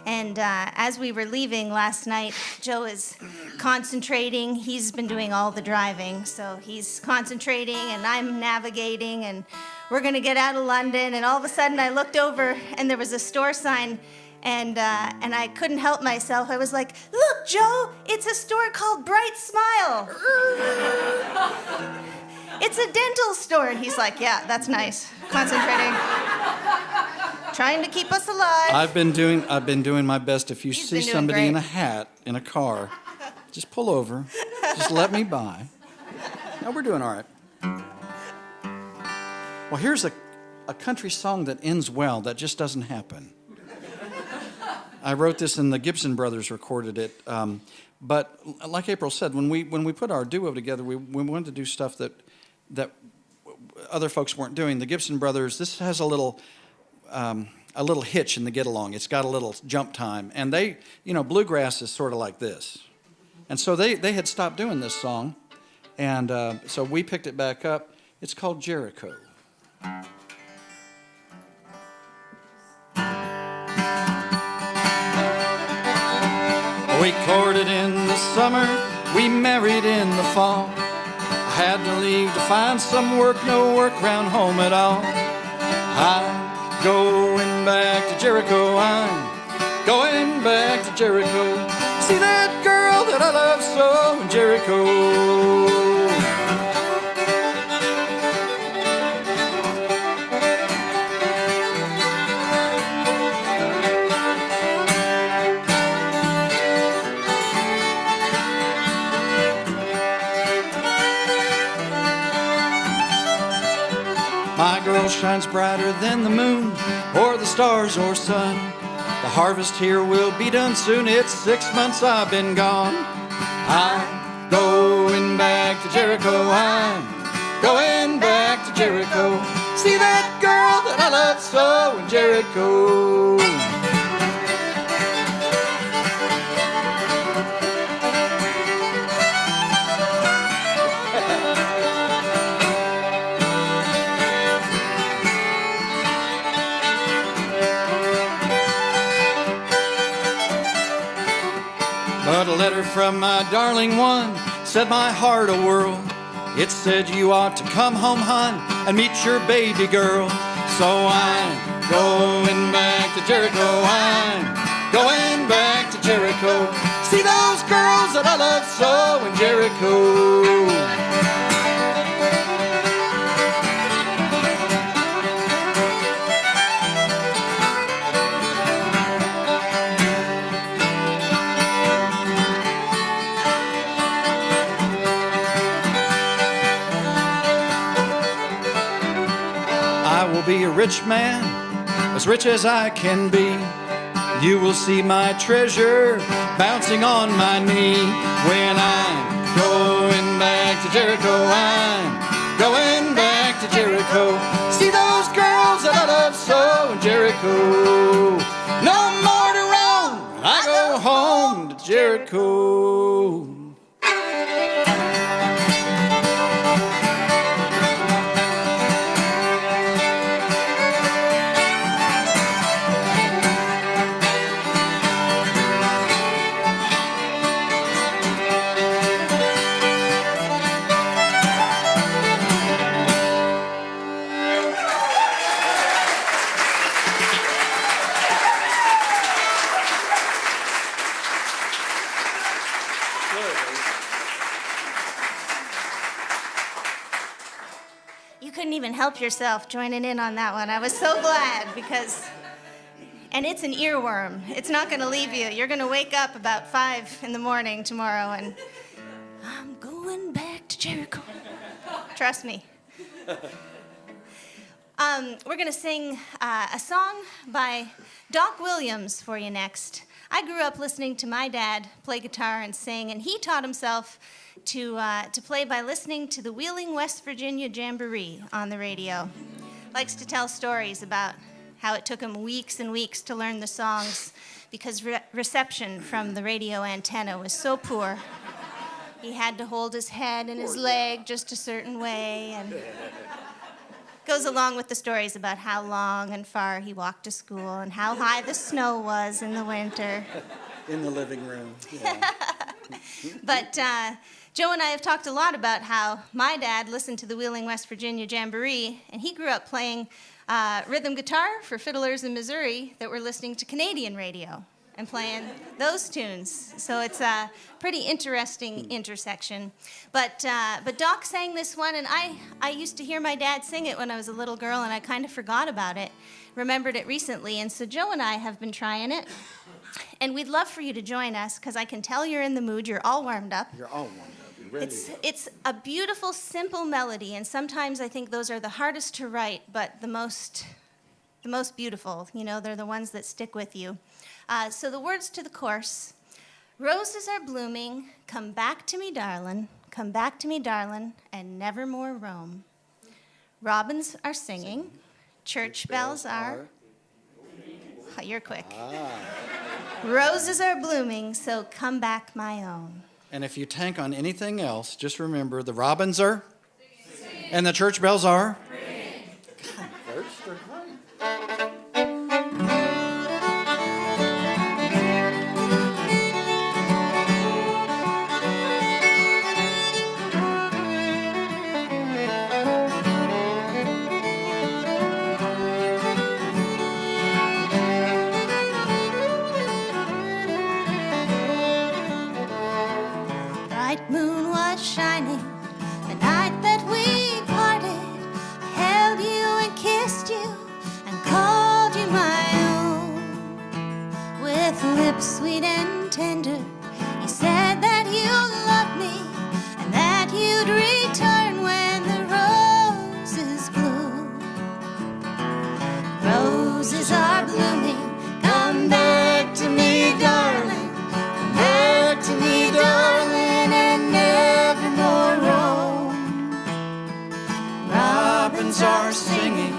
And as we were leaving last night, Joe is concentrating. He's been doing all the driving, so he's concentrating and I'm navigating, and we're gonna get out of London. And all of a sudden I looked over and there was a store sign, and I couldn't help myself. I was like, "Look, Joe, it's a store called Bright Smile." "It's a dental store." And he's like, "Yeah, that's nice." Concentrating. Trying to keep us alive. I've been doing my best. If you see somebody in a hat in a car, just pull over. Just let me by. No, we're doing all right. Well, here's a country song that ends well. That just doesn't happen. I wrote this and the Gibson brothers recorded it. But like April said, when we put our duo together, we wanted to do stuff that other folks weren't doing. The Gibson brothers, this has a little hitch in the get along. It's got a little jump time, and they, bluegrass is sort of like this, and so they had stopped doing this song, and so we picked it back up. It's called Jericho. We courted in the summer, we married in the fall. I had to leave to find some work, no work round home at all. I'm going back to Jericho, I'm going back to Jericho. See that girl that I love so in Jericho. My girl shines brighter than the moon, or the stars or sun. The harvest here will be done soon, it's 6 months I've been gone. I'm going back to Jericho, I'm going back to Jericho. See that girl that I love so in Jericho. But a letter from my darling one set my heart a whirl. It said you ought to come home, hon, and meet your baby girl. So I'm going back to Jericho, I'm going back to Jericho. See those girls that I love so in Jericho. Be a rich man, as rich as I can be. You will see my treasure bouncing on my knee. When I'm going back to Jericho, I'm going back to Jericho. See those girls that I love so in Jericho. No more to roam, I go home to Jericho. Help yourself joining in on that one. I was so glad and it's an earworm. It's not going to leave you. You're going to wake up about 5 in the morning tomorrow and I'm going back to Jericho. Trust me. We're going to sing a song by Doc Williams for you next. I grew up listening to my dad play guitar and sing, and he taught himself to play by listening to the Wheeling, West Virginia Jamboree on the radio. Likes to tell stories about how it took him weeks and weeks to learn the songs because reception from the radio antenna was so poor. He had to hold his head and his leg just a certain way, and goes along with the stories about how long and far he walked to school and how high the snow was in the winter. In the living room. Yeah. But Joe and I have talked a lot about how my dad listened to the Wheeling, West Virginia Jamboree, and he grew up playing rhythm guitar for fiddlers in Missouri that were listening to Canadian radio and playing those tunes. So it's a pretty interesting intersection. But Doc sang this one, and I used to hear my dad sing it when I was a little girl, and I kind of forgot about it, remembered it recently. And so Joe and I have been trying it. And we'd love for you to join us, because I can tell you're in the mood. You're all warmed up. You're all warmed up. You're ready. It's a beautiful, simple melody, and sometimes I think those are the hardest to write, but the most the most beautiful. You know, they're the ones that stick with you. So the words to the chorus: roses are blooming, come back to me, darling, and never more roam. Robins are singing, church bells are... Oh, you're quick. Roses are blooming, so come back, my own. And if you tank on anything else, just remember the robins are singing. And the church bells are ringing. God, Verch, they're great. Bright moon was shining the night that we parted. I held you and kissed you and called you my own. With lips sweet and tender, you said that you loved me and that you'd return when the roses bloom. Roses are blooming, come back to me, darling. Come back to me, darling, and never more roam. Robins are singing,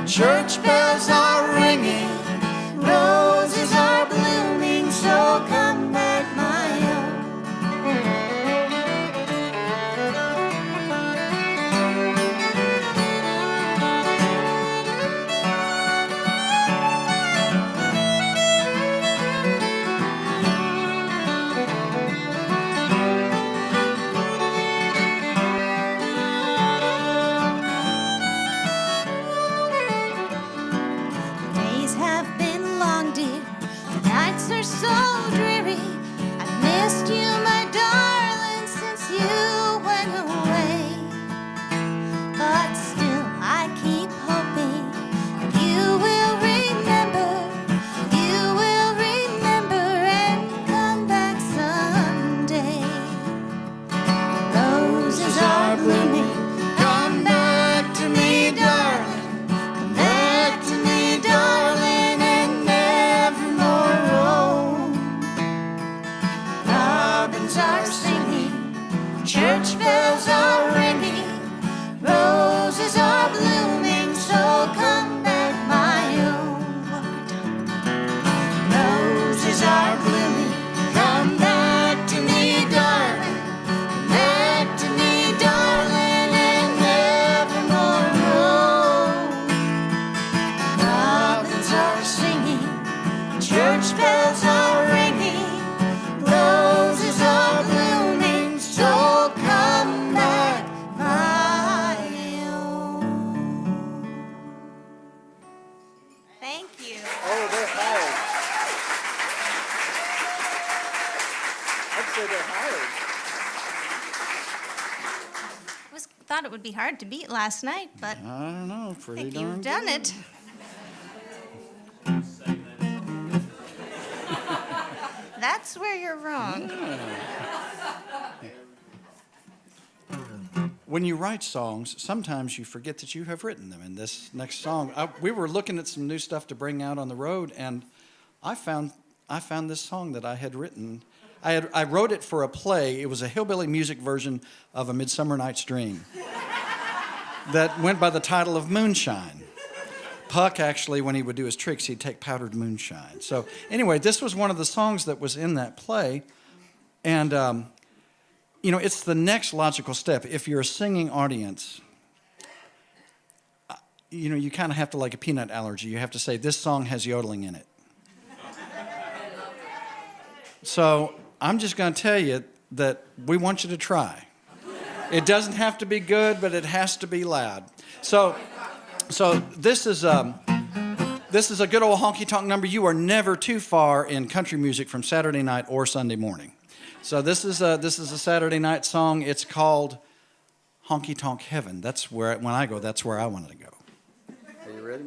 church bells are ringing, roses are blooming, so come back, my own. Days have been long, dear. The nights are so dreary. I've missed you, my darling, since you went away. But still, I keep hoping that you will remember. You will remember and come back someday. Roses are blooming. Come back to me, darling. Come back to me, darling, and never more roam. Robins are singing, church bells are ringing, roses are blooming, so come back, my own. One more time. Roses are blooming, come back to me, darling. Come back to me, darling, and never more roam. Robins are singing, church bells are ringing, roses are blooming, so come back, my own. Thank you. Oh, they're hired. I'd say they're hired. Thought it would be hard to beat last night, but I don't know, I pretty think darn you've done good. it. That's where you're wrong. When you write songs, sometimes you forget that you have written them. In this next song, we were looking at some new stuff to bring out on the road, and I found this song that I had written. I wrote it for a play. It was a hillbilly music version of A Midsummer Night's Dream that went by the title of Moonshine. Puck, actually, when he would do his tricks, he'd take powdered moonshine. So anyway, this was one of the songs that was in that play. And, you know, it's the next logical step. If you're a singing audience, you know, you kind of have to, like a peanut allergy, you have to say, this song has yodeling in it. So I'm just going to tell you that we want you to try. It doesn't have to be good, but it has to be loud. So this is a good old honky-tonk number. You are never too far in country music from Saturday night or Sunday morning. So this is a Saturday night song. It's called Honky Tonk Heaven. That's where, when I go, that's where I wanted to go. Are you ready?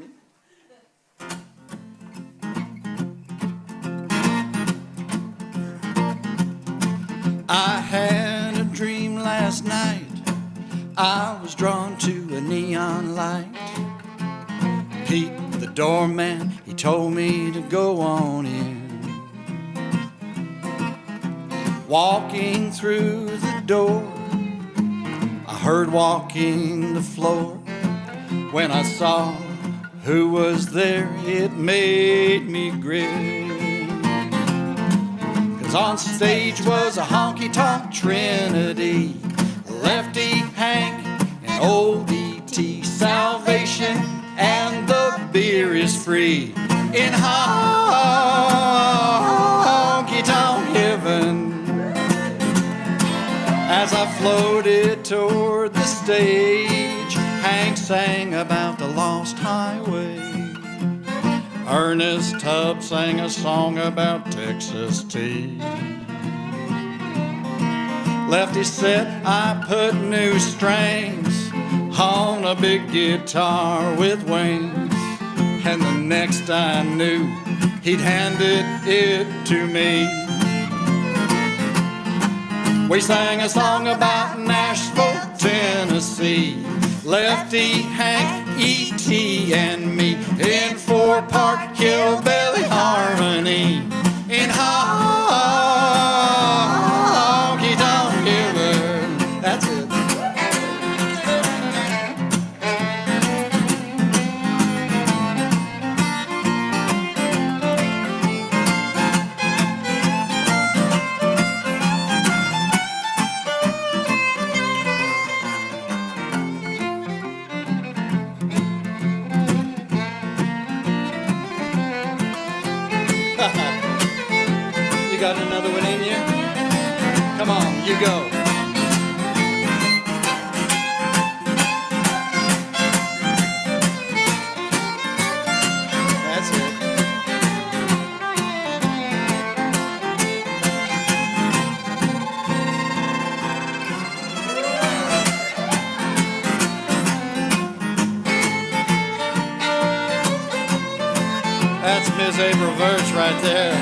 I had a dream last night. I was drawn to a neon light. Pete, the doorman, he told me to go on in. Walking through the door, I heard walking the floor. When I saw who was there, it made me grin. 'Cause on stage was a honky-tonk trinity, Lefty Hank and Old E.T. Salvation and the beer is free in honky-tonk heaven. As I floated toward the stage, Hank sang about the lost highway. Ernest Tubb sang a song about Texas tea. Lefty said I put new strings on a big guitar with wings. And the next I knew, he'd handed it to me. We sang a song about Nashville, Tennessee. Lefty, Hank, E.T. and me in four-part hillbilly harmony. In honky-tonk heaven. That's it. Got another one in you? Come on, you go. That's it. That's Miss April Verch right there.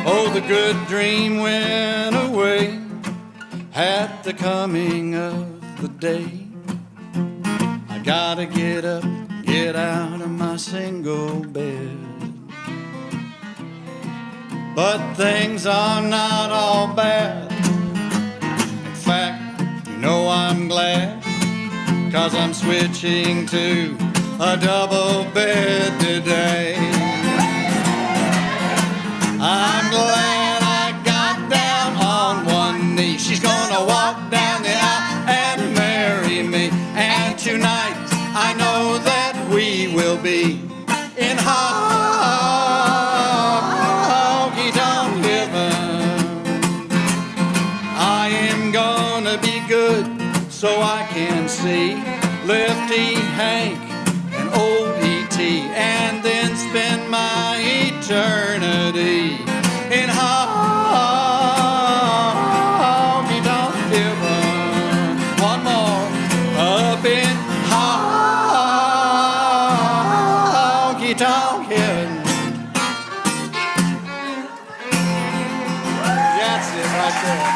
Oh, the good dream went away at the coming of the day. I gotta get up, get out of my single bed. But things are not all bad. In fact, you know I'm glad, 'cause I'm switching to a double bed today. I'm glad I got down on one knee. She's gonna walk down the aisle and marry me. And tonight I know that we will be in honky-tonk heaven. I am gonna be good so I can see Lefty, Hank, and Old E.T. and then spend my eternity in honky-tonk heaven. One more, up in honky-tonk heaven. That's it right there.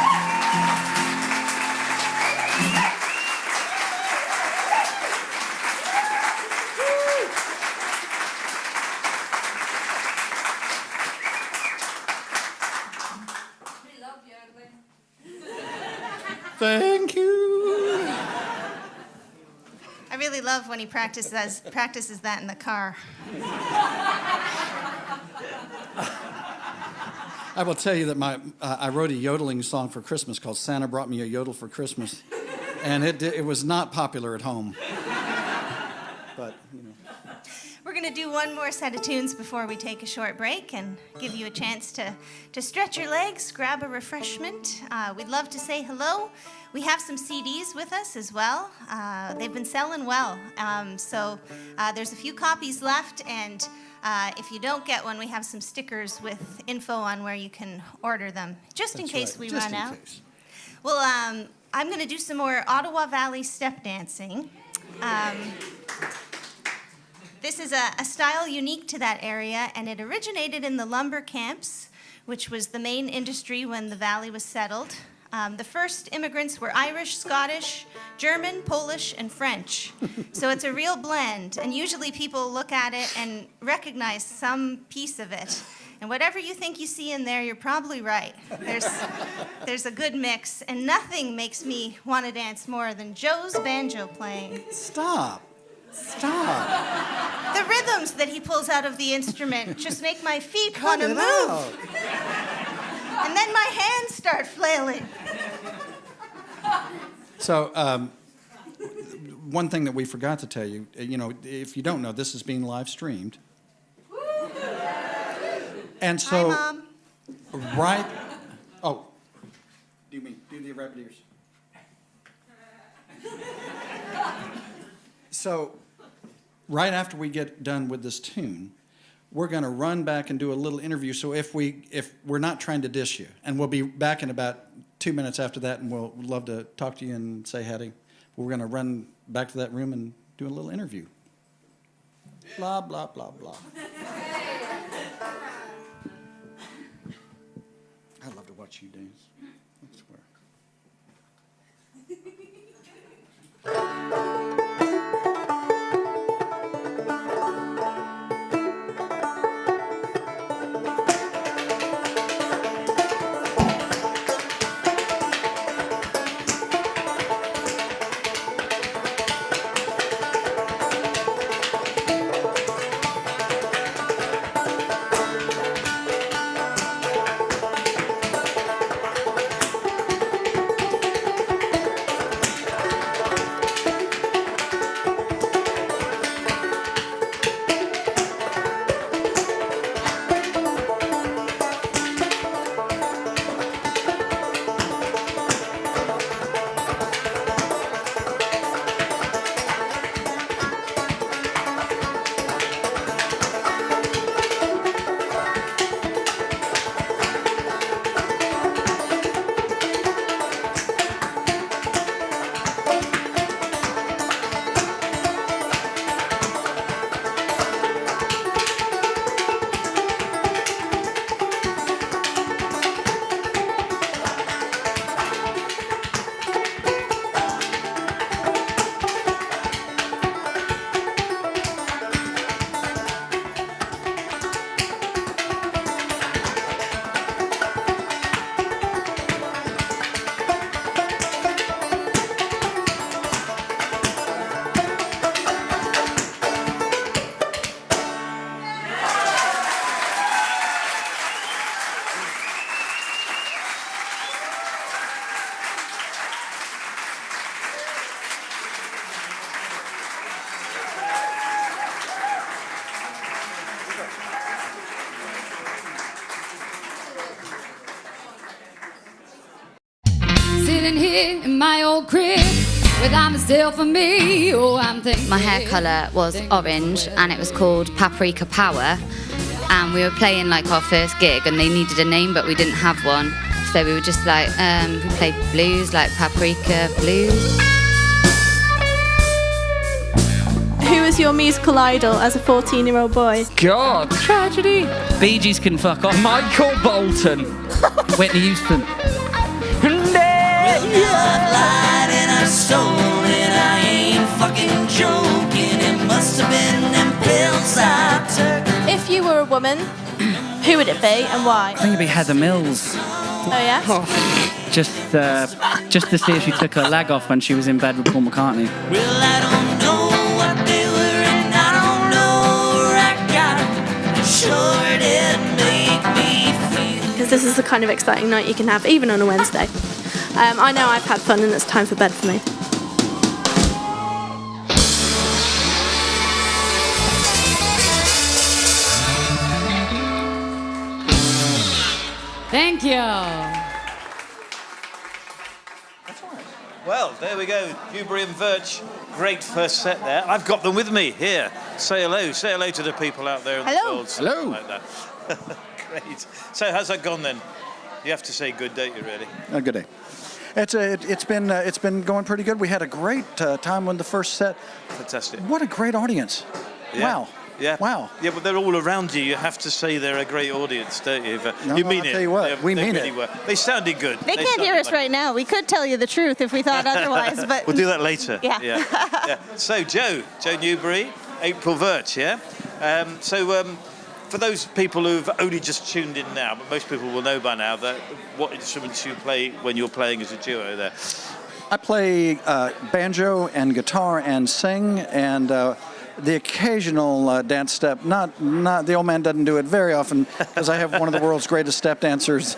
Thank you. I really love when he practices that in the car. I will tell you that I wrote a yodeling song for Christmas called Santa Brought Me a Yodel for Christmas, and it was not popular at home. But, you know. We're going to do one more set of tunes before we take a short break and give you a chance to stretch your legs, grab a refreshment. We'd love to say hello. We have some CDs with us as well. They've been selling well. So there's a few copies left, and if you don't get one, we have some stickers with info on where you can order them, just in case we run out. Well, I'm going to do some more Ottawa Valley step dancing. This is a style unique to that area, and it originated in the lumber camps, which was the main industry when the valley was settled. The first immigrants were Irish, Scottish, German, Polish, and French. So it's a real blend, and usually people look at it and recognize some piece of it. And whatever you think you see in there, you're probably right. There's a good mix, and nothing makes me want to dance more than Joe's banjo playing. Stop. The rhythms that he pulls out of the instrument just make my feet want to move. And then my hands start flailing. So, one thing that we forgot to tell you, if you don't know, this is being live streamed. And so, Hi, Mom. Do the rabbit ears. So, right after we get done with this tune, we're going to run back and do a little interview. So if we're not trying to dish you, and we'll be back in about 2 minutes after that, and we'll love to talk to you and say howdy. We're going to run back to that room and do a little interview. Blah, blah, blah, blah. I love to watch you dance. I swear. Sitting here in my old crib without myself and me. Oh, I'm thinking. My hair colour was orange and it was called Paprika Power. And we were playing like our first gig and they needed a name but we didn't have one. So we were just like, we played blues, like Paprika Blues. Who was your musical idol as a 14-year-old boy? God. Tragedy. Bee Gees can fuck off. Michael Bolton. Whitney Houston. I ain't fucking joking. It must have been them pills I took. If you were a woman, who would it be and why? I think it'd be Heather Mills. Oh, yeah? Just to see if she took her leg off when she was in bed with Paul McCartney. Well, I don't know what they were and I don't know where I got it. Sure did make me feel. Because this is the kind of exciting night you can have, even on a Wednesday. I know I've had fun and it's time for bed for me. Thank you. Well, there we go. Newberry and Verch. Great first set there. I've got them with me here. Say hello. Say hello to the people out there in the world. Hello. Like that. Great. So how's that gone then? You have to say good day, you really. A good day. It's been going pretty good. We had a great time on the first set. Fantastic. What a great audience. Yeah. Wow. Yeah. Wow. Yeah, but they're all around you. You have to say they're a great audience, don't you? No, you mean I'll it. tell you what, we mean really it. were. They sounded good. They can't hear us right now. We could tell you the truth if we thought otherwise, but... We'll do that later. Yeah. Yeah. So, Joe Newberry, April Verch, yeah? For those people who've only just tuned in now, but most people will know by now, that what instruments you play when you're playing as a duo there. I play banjo and guitar and sing, and the occasional dance step. Not the old man doesn't do it very often, because I have one of the world's greatest step dancers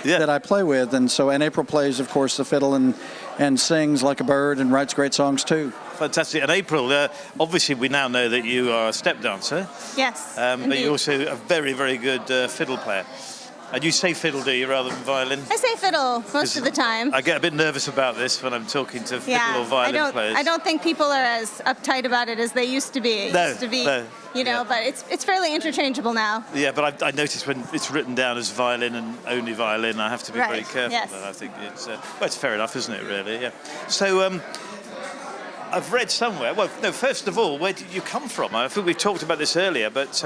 that I play with, and April plays, of course, the fiddle and sings like a bird and writes great songs too. Fantastic. And April, obviously we now know that you are a step dancer. Yes. But you're also a very, very good fiddle player. And you say fiddle, do you, rather than violin? I say fiddle most of the time. I get a bit nervous about this when I'm talking to fiddle or violin players. I don't think people are as uptight about it as they used to be. It used to be, but it's fairly interchangeable now. Yeah, but I noticed when it's written down as violin and only violin, I have to be very careful. Yes. But I think it's fair enough, isn't it, really? Yeah. So, I've read somewhere, first of all, where did you come from? I think we talked about this earlier, but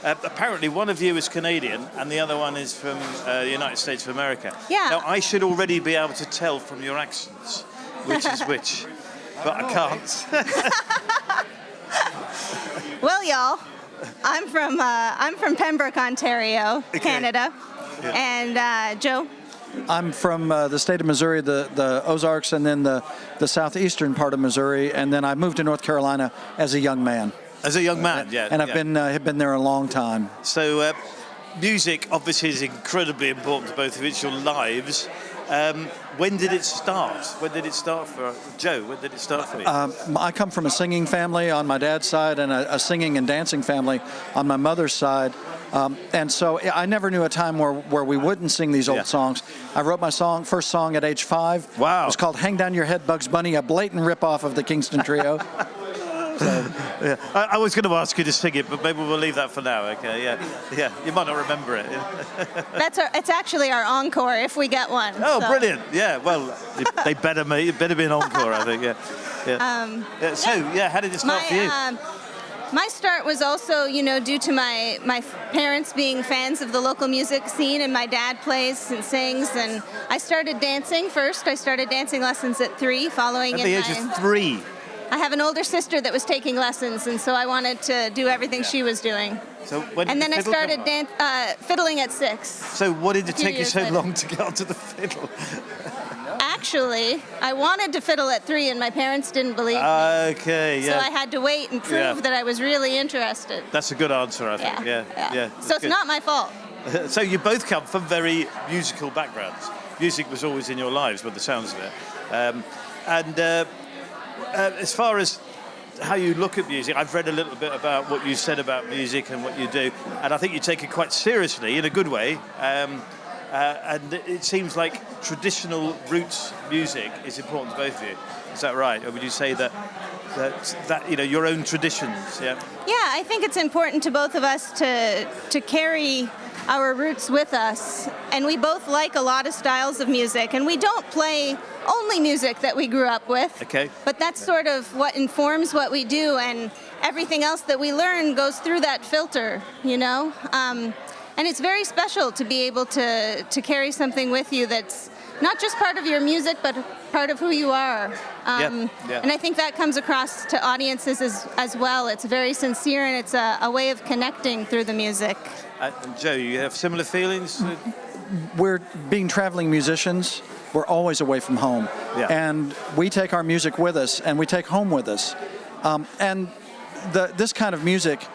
apparently one of you is Canadian and the other one is from the United States of America. Yeah. Now, I should already be able to tell from your accents which is which, but I can't. Well, y'all, I'm from Pembroke, Ontario, Canada, and Joe. I'm from the state of Missouri, the Ozarks, and then the southeastern part of Missouri, and then I moved to North Carolina as a young man. As a young man, yeah. And I've been there a long time. So, music obviously is incredibly important to both of your lives. When did it start? When did it start for Joe? When did it start for you? I come from a singing family on my dad's side and a singing and dancing family on my mother's side. And so I never knew a time where we wouldn't sing these old songs. I wrote my first song at age 5. Wow. It was called Hang Down Your Head, Bugs Bunny, a blatant rip-off of the Kingston Trio. I was going to ask you to sing it, but maybe we'll leave that for now, okay? Yeah. You might not remember it. It's actually our encore if we get one. Oh, brilliant. Yeah, well, it better be an encore, I think, yeah. How did it start for you? My start was also, due to my parents being fans of the local music scene, and my dad plays and sings, and I started dancing first. I started dancing lessons at 3, following at the age of 3. I have an older sister that was taking lessons, and so I wanted to do everything she was doing. So when and then I started fiddling at 6. So what did it take you so long to get onto the fiddle? Actually, I wanted to fiddle at 3, and my parents didn't believe me. Okay, So I had to wait and prove that I was really interested. That's a good answer, I think. Yeah. So it's not my fault. So you both come from very musical backgrounds. Music was always in your lives, by the sounds of it. As far as how you look at music, I've read a little bit about what you said about music and what you do, and I think you take it quite seriously in a good way. And it seems like traditional roots music is important to both of you. Is that right? Or would you say that your own traditions? Yeah. Yeah, I think it's important to both of us to carry our roots with us, and we both like a lot of styles of music, and we don't play only music that we grew up with. Okay. But that's sort of what informs what we do, and everything else that we learn goes through that filter, And it's very special to be able to carry something with you that's not just part of your music, but part of who you are. And I think that comes across to audiences as well. It's very sincere, and it's a way of connecting through the music. Joe, you have similar feelings? We're being traveling musicians. We're always away from home. Yeah. And we take our music with us, and we take home with us. And this kind of music,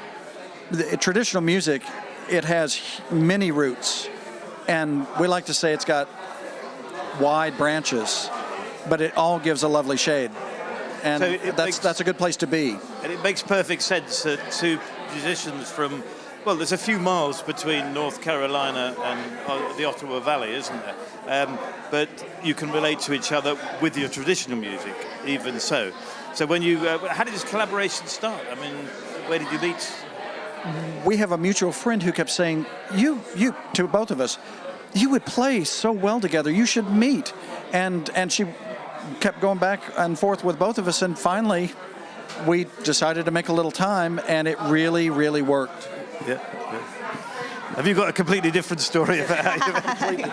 traditional music, it has many roots. And we like to say it's got wide branches, but it all gives a lovely shade. And so that's a good place to be. And it makes perfect sense that two musicians from, there's a few miles between North Carolina and the Ottawa Valley, isn't there? But you can relate to each other with your traditional music, even so. So when how did this collaboration start? I mean, where did you meet? We have a mutual friend who kept saying, you to both of us, you would play so well together, you should meet. And she kept going back and forth with both of us, and finally we decided to make a little time, and it really, really worked. Yeah. Have you got a completely different story about how you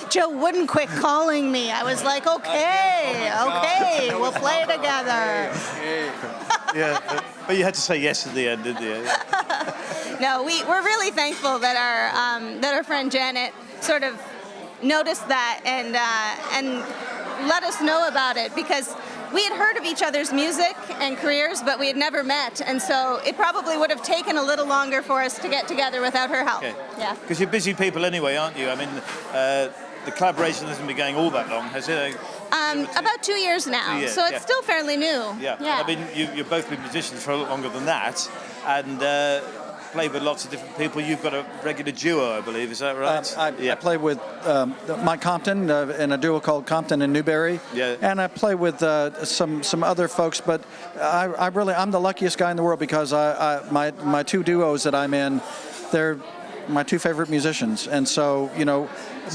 Joe wouldn't quit calling me. I was like, okay, we'll play together. Yeah, but you had to say yes in the end, didn't you? No, we're really thankful that our friend Janet sort of noticed that and let us know about it, because we had heard of each other's music and careers, but we had never met, and so it probably would have taken a little longer for us to get together without her help. Okay. Yeah. Because you're busy people anyway, aren't you? I mean, the collaboration hasn't been going all that long, has it? About 2 years now, 2 years, so it's still fairly new. Yeah. I mean, you've both been musicians for a lot longer than that, and played with lots of different people. You've got a regular duo, I believe, is that right? I play with Mike Compton in a duo called Compton and Newberry. Yeah. And I play with some other folks, but I'm the luckiest guy in the world, because my two duos that I'm in, they're my two favorite musicians. And so,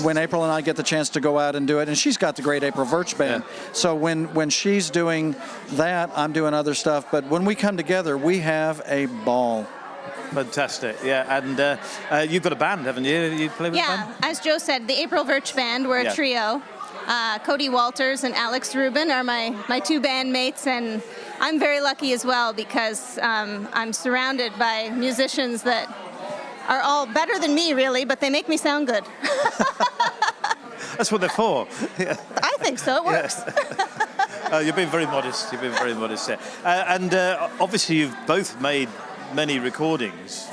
when April and I get the chance to go out and do it, and she's got the great April Verch band. Yeah. So when she's doing that, I'm doing other stuff. But when we come together, we have a ball. Fantastic, yeah. And you've got a band, haven't you? You play with a band? Yeah, as Joe said, the April Verch band, we're a trio. Cody Walters and Alex Rubin are my two bandmates, and I'm very lucky as well, because I'm surrounded by musicians that are all better than me, really, but they make me sound good. That's what they're for. Yeah. I think so, it works. You've been very modest, yeah. And obviously you've both made many recordings,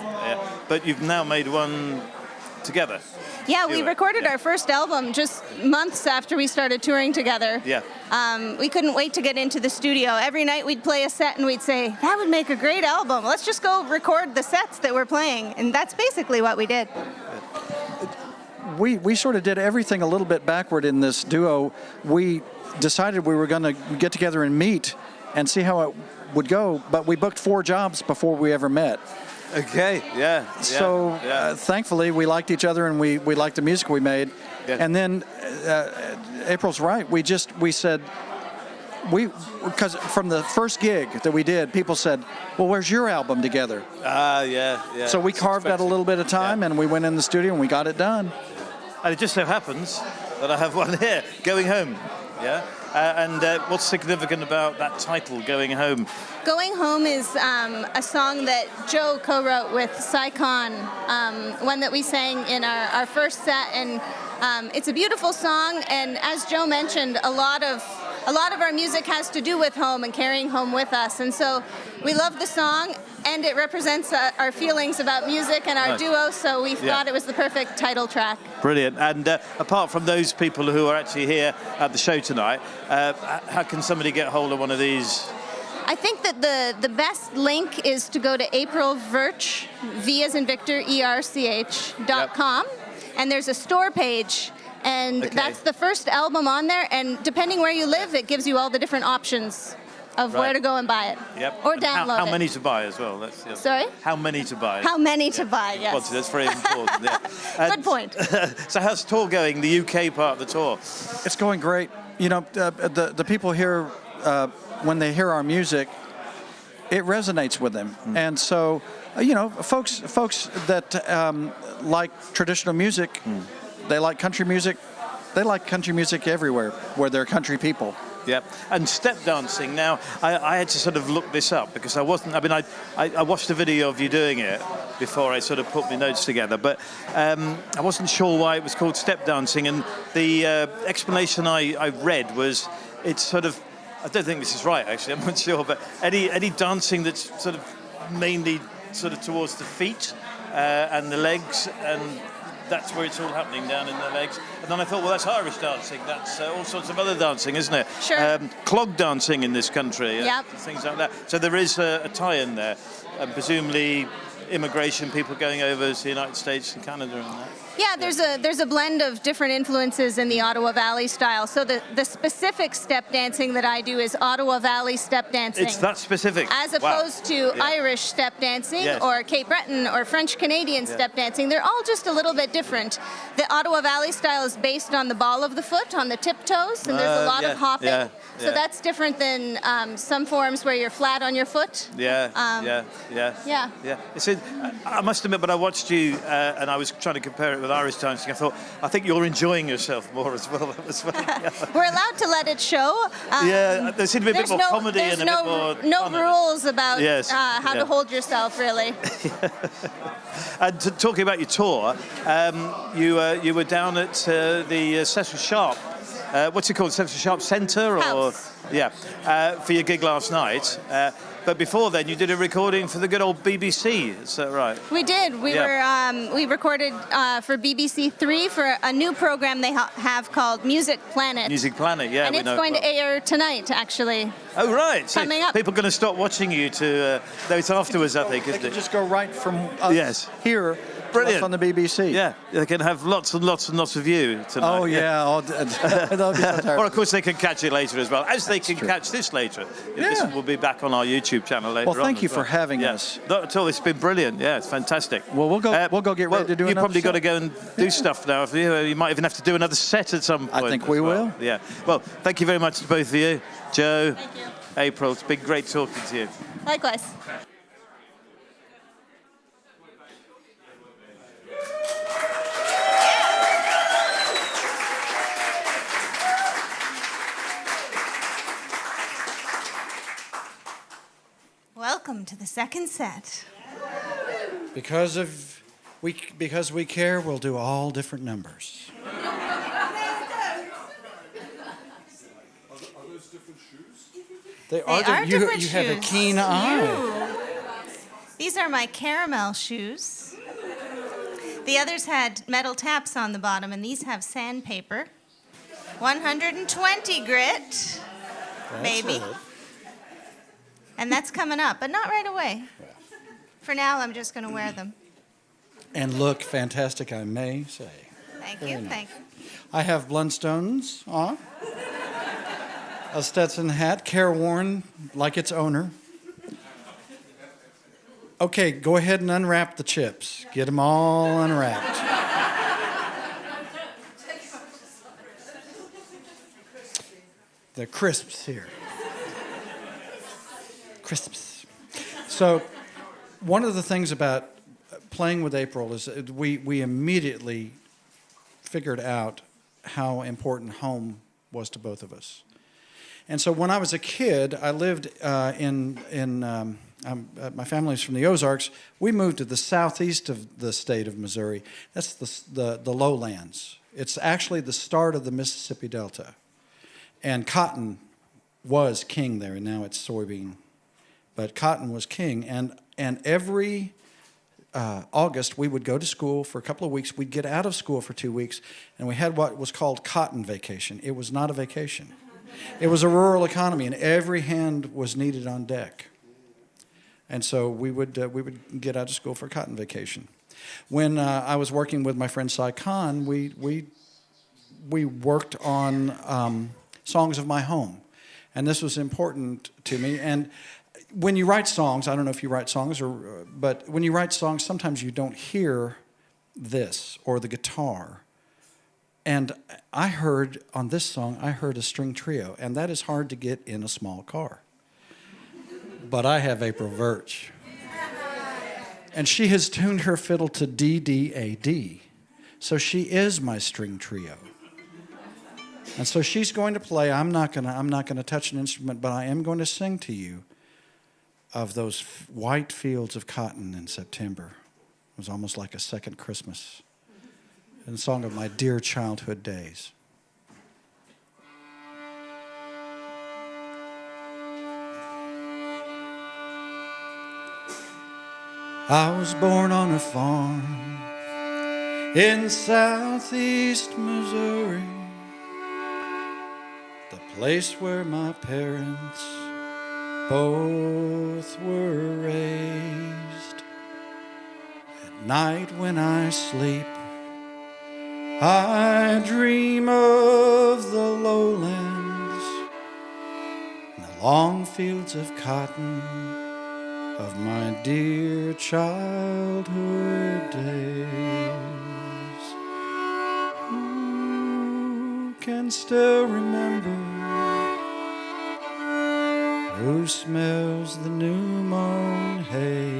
but you've now made one together. Yeah, we recorded our first album just months after we started touring together. Yeah. We couldn't wait to get into the studio. Every night we'd play a set and we'd say, that would make a great album. Let's just go record the sets that we're playing. And that's basically what we did. We sort of did everything a little bit backward in this duo. We decided we were going to get together and meet and see how it would go, but we booked 4 jobs before we ever met. Okay, yeah. So thankfully we liked each other, and we liked the music we made. Yeah. And then April's right. We said, because from the first gig that we did, people said, well, where's your album together? Yeah. So we carved out a little bit of time, and we went in the studio and we got it done. And it just so happens that I have one here, Going Home. Yeah. And what's significant about that title, Going Home? Going Home is a song that Joe co-wrote with Saikon, one that we sang in our first set, and it's a beautiful song. And as Joe mentioned, a lot of our music has to do with home and carrying home with us, and so we love the song, and it represents our feelings about music and our duo, so we thought it was the perfect title track. Brilliant. And apart from those people who are actually here at the show tonight, how can somebody get hold of one of these? I think that the best link is to go to April Verch, V as in Victor, ERCH.com, and there's a store page. And that's the first album on there, and depending where you live, it gives you all the different options of where to go and buy it. Yep. Or download how many to buy as well? Sorry? How many to buy? How many to buy, yes. That's very important, Good point. So how's the tour going, the UK part of the tour? It's going great. The people here, when they hear our music, it resonates with them. And so, folks that like traditional music, they like country music. They like country music everywhere where they're country people. Yep. And step dancing. Now, I had to sort of look this up because I watched a video of you doing it before I sort of put my notes together, but I wasn't sure why it was called step dancing. And the explanation I read was it's sort of, I don't think this is right actually, I'm not sure, but any dancing that's sort of mainly sort of towards the feet and the legs, and that's where it's all happening, down in the legs. And then I thought, well, that's Irish dancing. That's all sorts of other dancing, isn't it? Sure. Clog dancing in this country. Yep. Things like that. So there is a tie-in there. And presumably immigration, people going over to the United States and Canada and that. Yeah, there's a blend of different influences in the Ottawa Valley style. So the specific step dancing that I do is Ottawa Valley step dancing. It's that specific. As opposed to Irish step dancing or Cape Breton or French Canadian step dancing. They're all just a little bit different. The Ottawa Valley style is based on the ball of the foot, on the tiptoes, and there's a lot of hopping. So that's different than some forms where you're flat on your foot. Yeah. I must admit, when I watched you and I was trying to compare it with Irish dancing, I think you're enjoying yourself more as well. That was funny. We're allowed to let it show. There seemed to be a bit more comedy and a bit more no rules about how Yeah. to hold yourself, really. And talking about your tour, you were down at the Cecil Sharp. What's it called? Cecil Sharp Centre, or for your gig last night. But before then, you did a recording for the good old BBC. Is that right? We did. We recorded for BBC Three for a new program they have called Music Planet. Music Planet, yeah. And it's going to air tonight, actually. Oh, right. So coming up. People are going to stop watching you to it's afterwards, I think, They isn't can it? just go right from us here. Brilliant. On the BBC. Yeah, they can have lots and lots and lots of you tonight. Oh, yeah. That'll be so terrible. Or, of course, they can catch it later as well, as they can catch this later. This will be back on our YouTube channel later on. Well, thank you for having us. Not at all. It's been brilliant. Yeah, it's fantastic. Well, we'll go get ready to do You've another probably got to go and do stuff now. You might even have to do another set at some point. I think we will. Yeah. Well, thank you very much to both of you. Joe, April, it's been great talking to you. Likewise. Welcome to the second set. Because we care, we'll do all different numbers. Are those different shoes? They are different you shoes. have a keen eye. These are my caramel shoes. The others had metal taps on the bottom, and these have sandpaper. 120 grit, maybe. Good. And that's coming up, but not right away. For now, I'm just going to wear them. And look fantastic, I may say. Thank Very you. nice. Thank you. I have Blundstones on, a Stetson hat, careworn like its owner. Okay, go ahead and unwrap the chips. Get them all unwrapped. The crisps here. Crisps. So, one of the things about playing with April is we immediately figured out how important home was to both of us. And so when I was a kid, I lived my family's from the Ozarks. We moved to the southeast of the state of Missouri. That's the lowlands. It's actually the start of the Mississippi Delta. And cotton was king there, and now it's soybean. But cotton was king, and every August we would go to school for a couple of weeks. We'd get out of school for 2 weeks, and we had what was called cotton vacation. It was not a vacation. It was a rural economy, and every hand was needed on deck. And so we would get out of school for cotton vacation. When I was working with my friend Cy Khan, we worked on songs of my home, and this was important to me. And when you write songs, I don't know if you write songs, but when you write songs, sometimes you don't hear this or the guitar. And I heard on this song, I heard a string trio, and that is hard to get in a small car. But I have April Verch. And she has tuned her fiddle to D, D, A, D. So she is my string trio. And so she's going to play. I'm not gonna touch an instrument, but I am going to sing to you of those white fields of cotton in September. It was almost like a second Christmas. And a song of my dear childhood days. I was born on a farm in southeast Missouri, the place where my parents both were raised. At night when I sleep, I dream of the lowlands and the long fields of cotton of my dear childhood days. Who can still remember? Who smells the new mown hay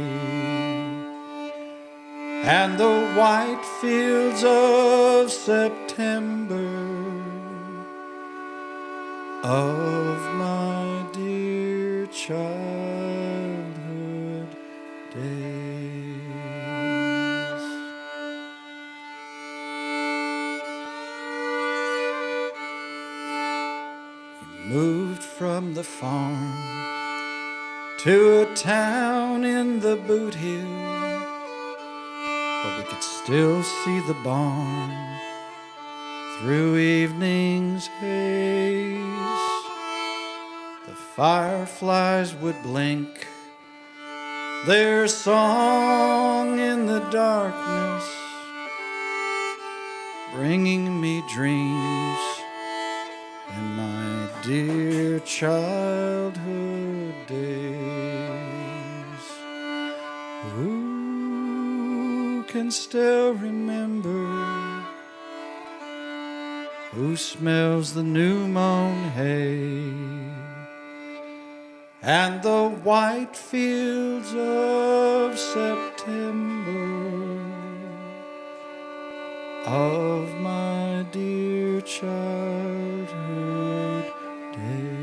and the white fields of September of my dear childhood days? We moved from the farm to a town in the boot heel, but we could still see the barn through evening's haze. The fireflies would blink their song in the darkness, bringing me dreams in my dear childhood days. Who can still remember? Who smells the new mown hay and the white fields of September of my dear childhood days?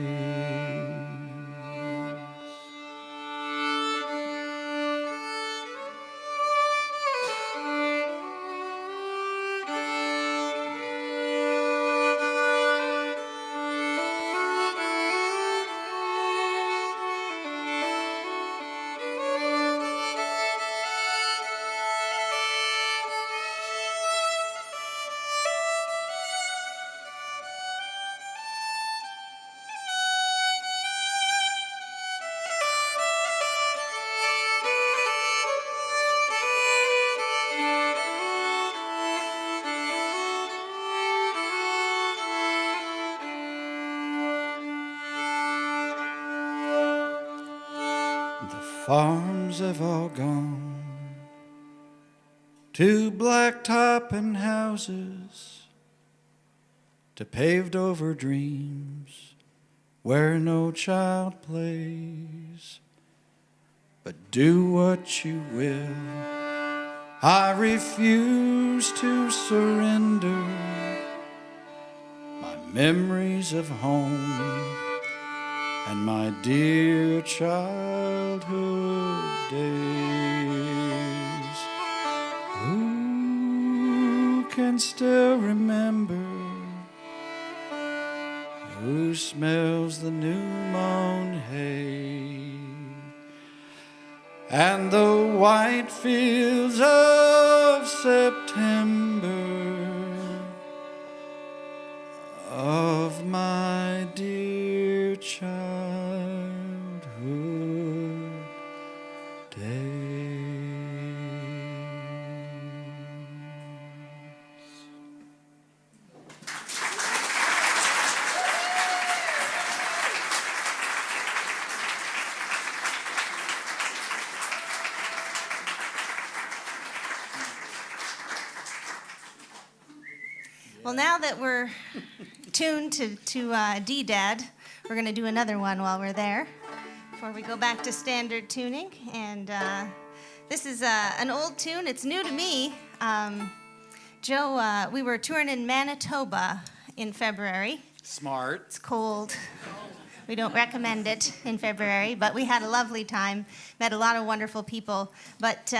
Farms have all gone to blacktop and houses, to paved over dreams where no child plays. But do what you will, I refuse to surrender my memories of home and my dear childhood days. Who can still remember? Who smells the new mown hay and the white fields of September of my dear childhood days? Well, now that we're tuned to D-Dad, we're going to do another one while we're there before we go back to standard tuning. And this is an old tune. It's new to me. Joe, we were touring in Manitoba in February. Smart. It's cold. We don't recommend it in February, but we had a lovely time, met a lot of wonderful people. But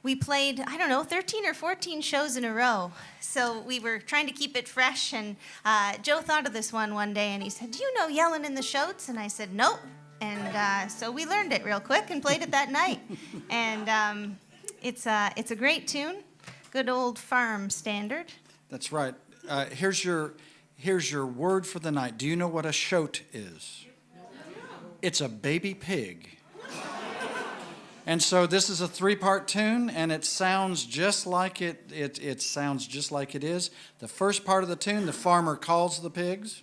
we played, 13 or 14 shows in a row. So we were trying to keep it fresh, and Joe thought of this one day, and he said, "Do you know Yellin' in the Shoats?" And I said, "Nope." And so we learned it real quick and played it that night. And it's a great tune, good old farm standard. That's right. Here's your word for the night. Do you know what a shoat is? It's a baby pig. And so this is a 3-part tune, and it sounds just like it sounds just like it is. The first part of the tune, the farmer calls the pigs.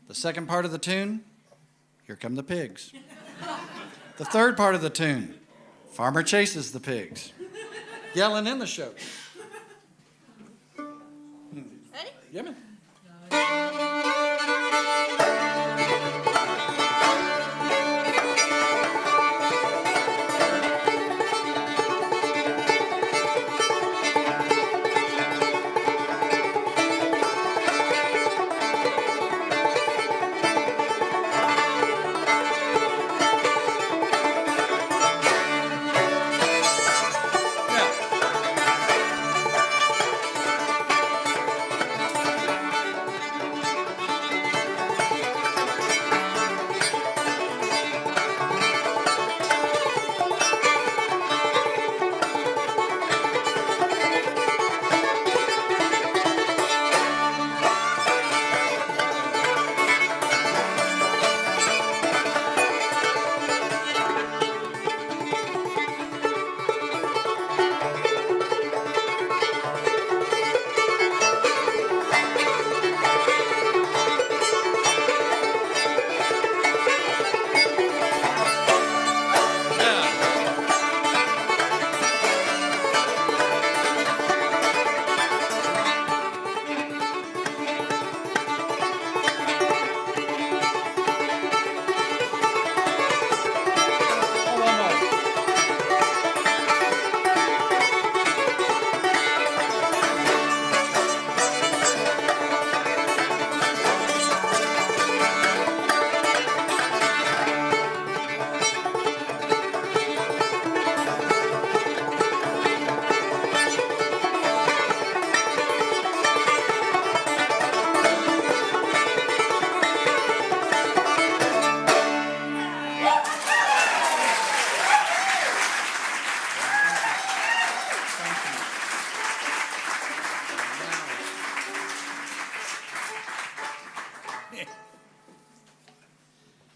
The second part of the tune, here come the pigs. The third part of the tune, farmer chases the pigs. Yelling in the show. Ready? Yeah, man.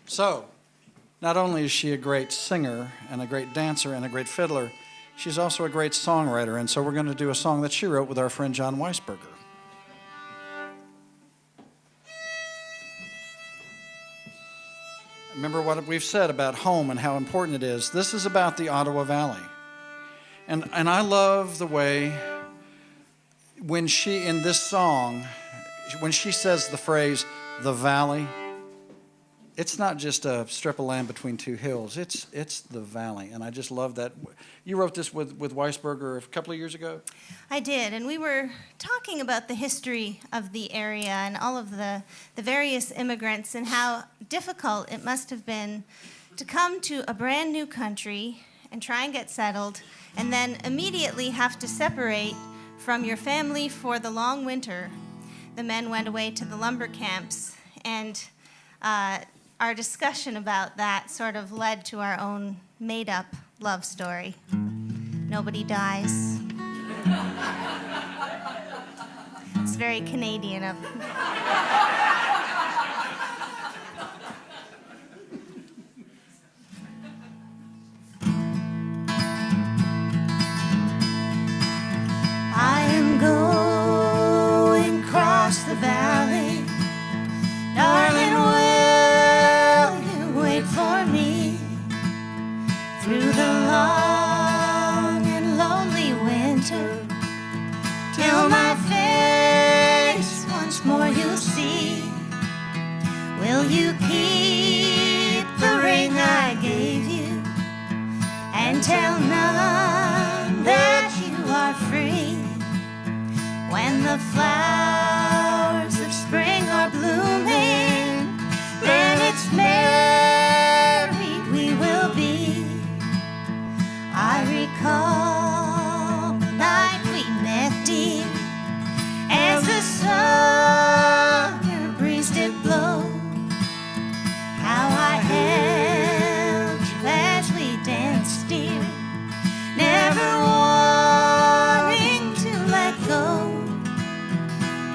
So, not only is she a great singer and a great dancer and a great fiddler, she's also a great songwriter. And so we're going to do a song that she wrote with our friend John Weisberger. Remember what we've said about home and how important it is. This is about the Ottawa Valley. And I love the way when she, in this song, when she says the phrase, the valley, it's not just a strip of land between two hills. It's the valley, and I just love that. You wrote this with Weisberger a couple of years ago? I did, and we were talking about the history of the area and all of the various immigrants and how difficult it must have been to come to a brand new country and try and get settled, and then immediately have to separate from your family for the long winter. The men went away to the lumber camps, and our discussion about that sort of led to our own made-up love story. Nobody dies. It's very Canadian of I am going across the valley, darling, will you wait for me through the long and lonely winter, till my face once more you'll see? Will you keep the ring I gave you and tell none that you are free? When the flowers of spring are blooming, then it's married we will be. I recall the night we met, dear, as the summer breeze did blow. How I held you as we danced, dear, never wanting to let go.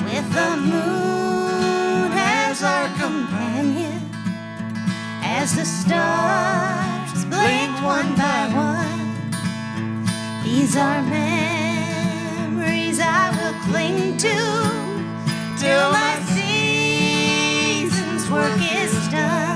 With the moon as our companion, as the stars blinked one by one, These are memories I will cling to till my season's work is done.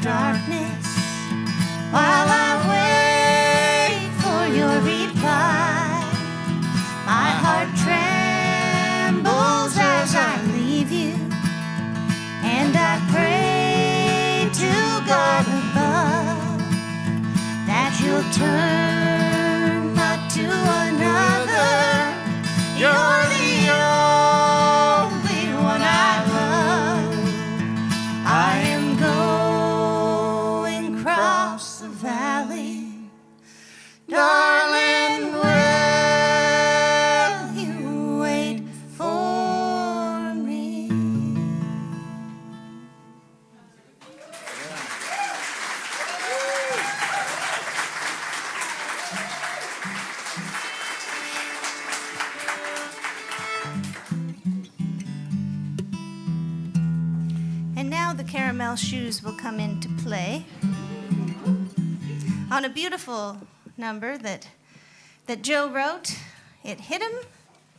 Darkness while I wait for your reply. My heart trembles as I leave you, and I pray to God above that you'll turn not to another. You're the only one I love. I am going across the valley, darling, will you wait for me? And now the caramel shoes will come into play on a beautiful number that Joe wrote. It hit him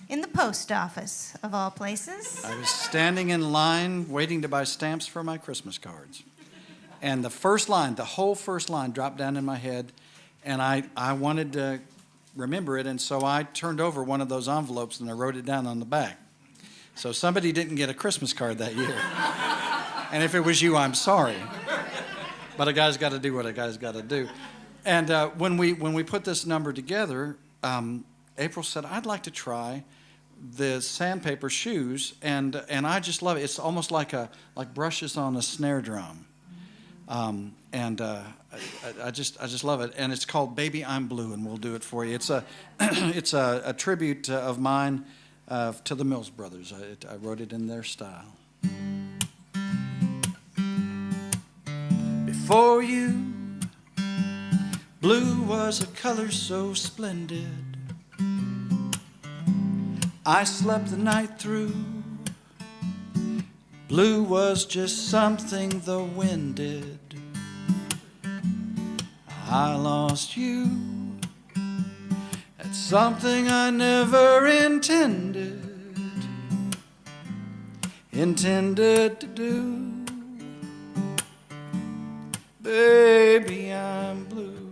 in the post office, of all places. I was standing in line waiting to buy stamps for my Christmas cards. And the first line, the whole first line dropped down in my head, and I wanted to remember it, and so I turned over one of those envelopes and I wrote it down on the back. So somebody didn't get a Christmas card that year. And if it was you, I'm sorry. But a guy's got to do what a guy's got to do. And when we put this number together, April said, I'd like to try the sandpaper shoes, and I just love it. It's almost like brushes on a snare drum. I just love it. And it's called Baby I'm Blue, and we'll do it for you. It's a tribute of mine to the Mills Brothers. I wrote it in their style. Before you, blue was a color so splendid. I slept the night through. Blue was just something the wind did. I lost you. That's something I never intended to do. Baby, I'm blue.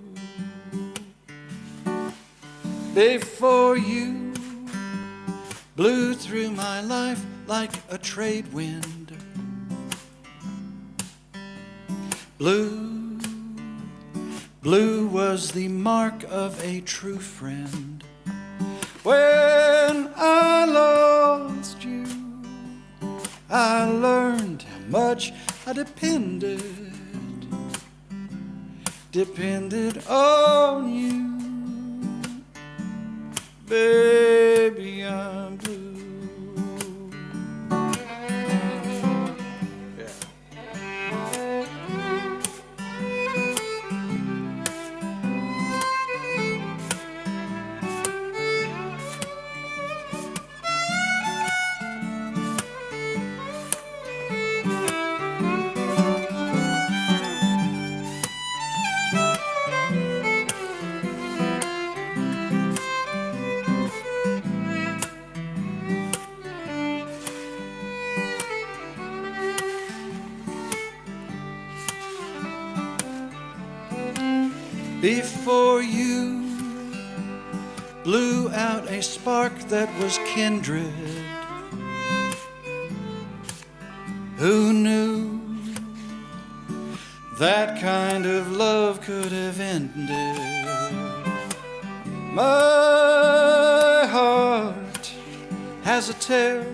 Before you blew through my life like a trade wind. Blue was the mark of a true friend. When I lost you, I learned how much I depended on you. Baby, I'm blue. Yeah. Before you blew out a spark that was kindred. Who knew that kind of love could have ended? My heart has a tear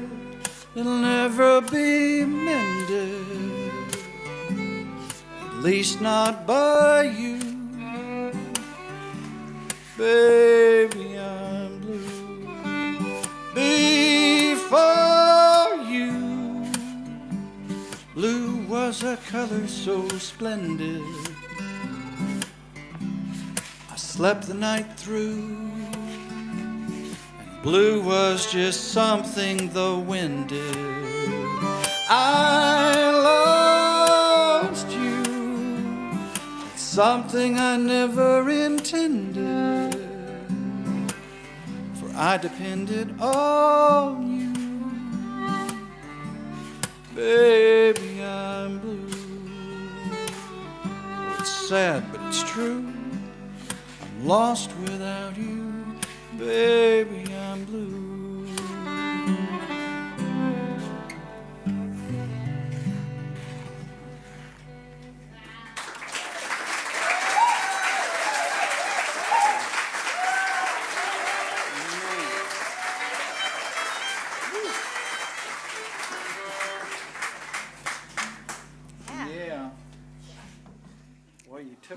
that'll never be mended, at least not by you. Baby, I'm blue. Before you, blue was a color so splendid. I slept the night through, and blue was just something the wind did. I lost you, it's something I never intended, for I depended on you. Baby, I'm blue. Oh, it's sad, but it's true. I'm lost without you. Baby, I'm blue.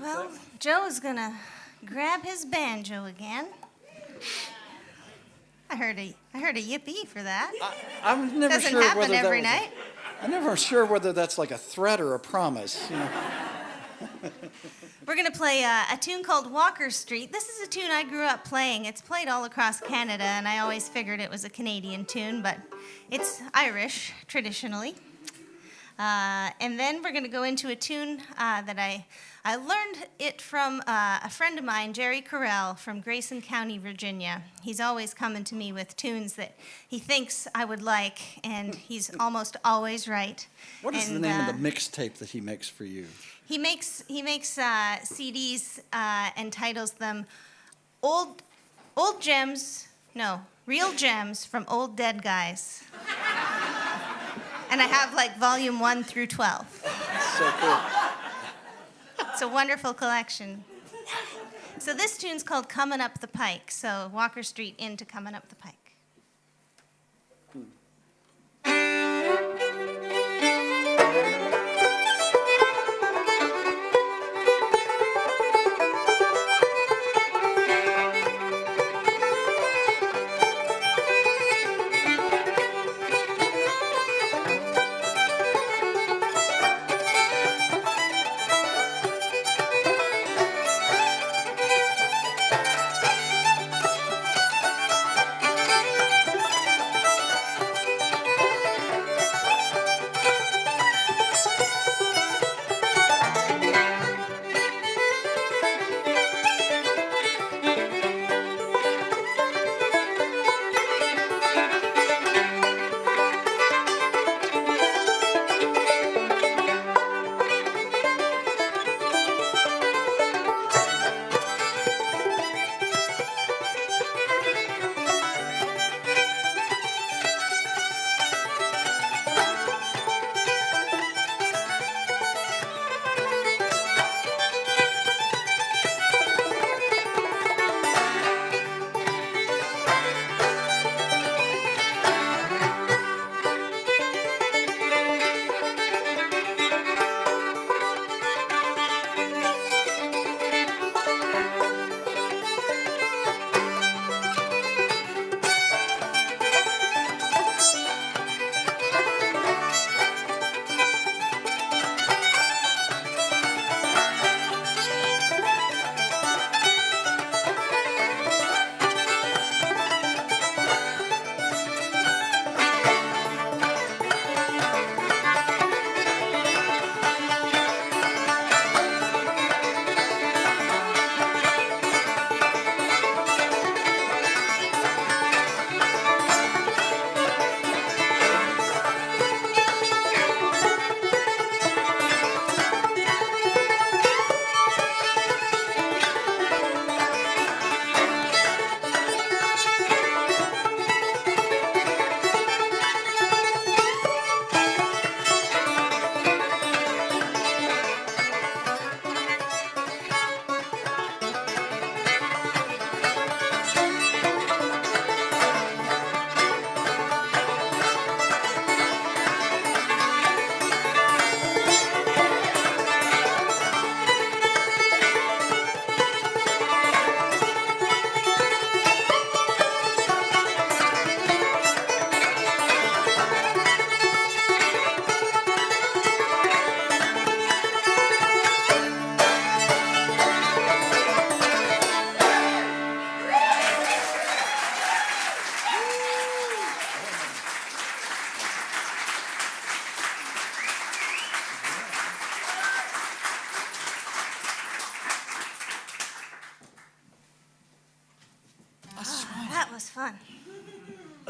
Well, Joe's gonna grab his banjo again. I heard a yippee for that. I'm never Doesn't sure happen whether every that was night. I'm never sure whether that's like a threat or a promise. You know? We're gonna play a tune called Walker Street. This is a tune I grew up playing. It's played all across Canada, and I always figured it was a Canadian tune, but it's Irish traditionally. And then we're going to go into a tune that I learned it from a friend of mine, Jerry Carell from Grayson County, Virginia. He's always coming to me with tunes that he thinks I would like, and he's almost always right. What is the name of the mixtape that he makes for you? He makes CDs and titles them Real Gems from Old Dead Guys. And I have like volume 1 through 12. So cool. It's a wonderful collection. So this tune's called Comin' Up the Pike. So Walker Street into Comin' Up the Pike.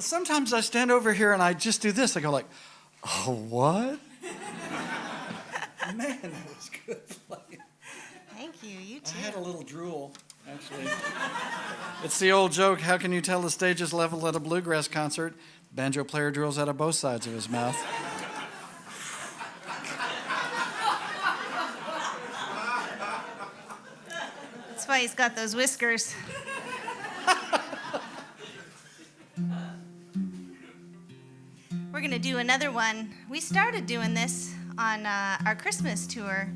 sometimes I stand over here and I just do this. I go like, oh, what? Man, that was good playing. Thank you. You too. I had a little drool, actually. It's the old joke, how can you tell the stage is level at a bluegrass concert? Banjo player drools out of both sides of his mouth. That's why he's got those whiskers. We're going to do another one. We started doing this on our Christmas tour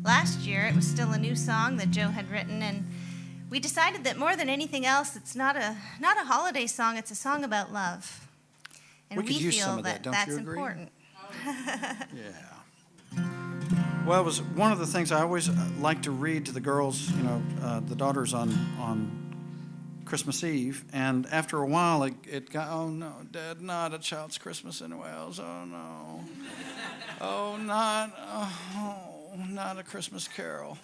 last year. It was still a new song that Joe had written, and we decided that more than anything else, it's not a holiday song, it's a song about love. And We could use feel some of that, don't that's you agree? important. Yeah. Well, it was one of the things I always like to read to the girls, the daughters on Christmas Eve, and after a while it got, oh no, Dad, not a Child's Christmas in Wales, oh no. Oh, not a Christmas Carol.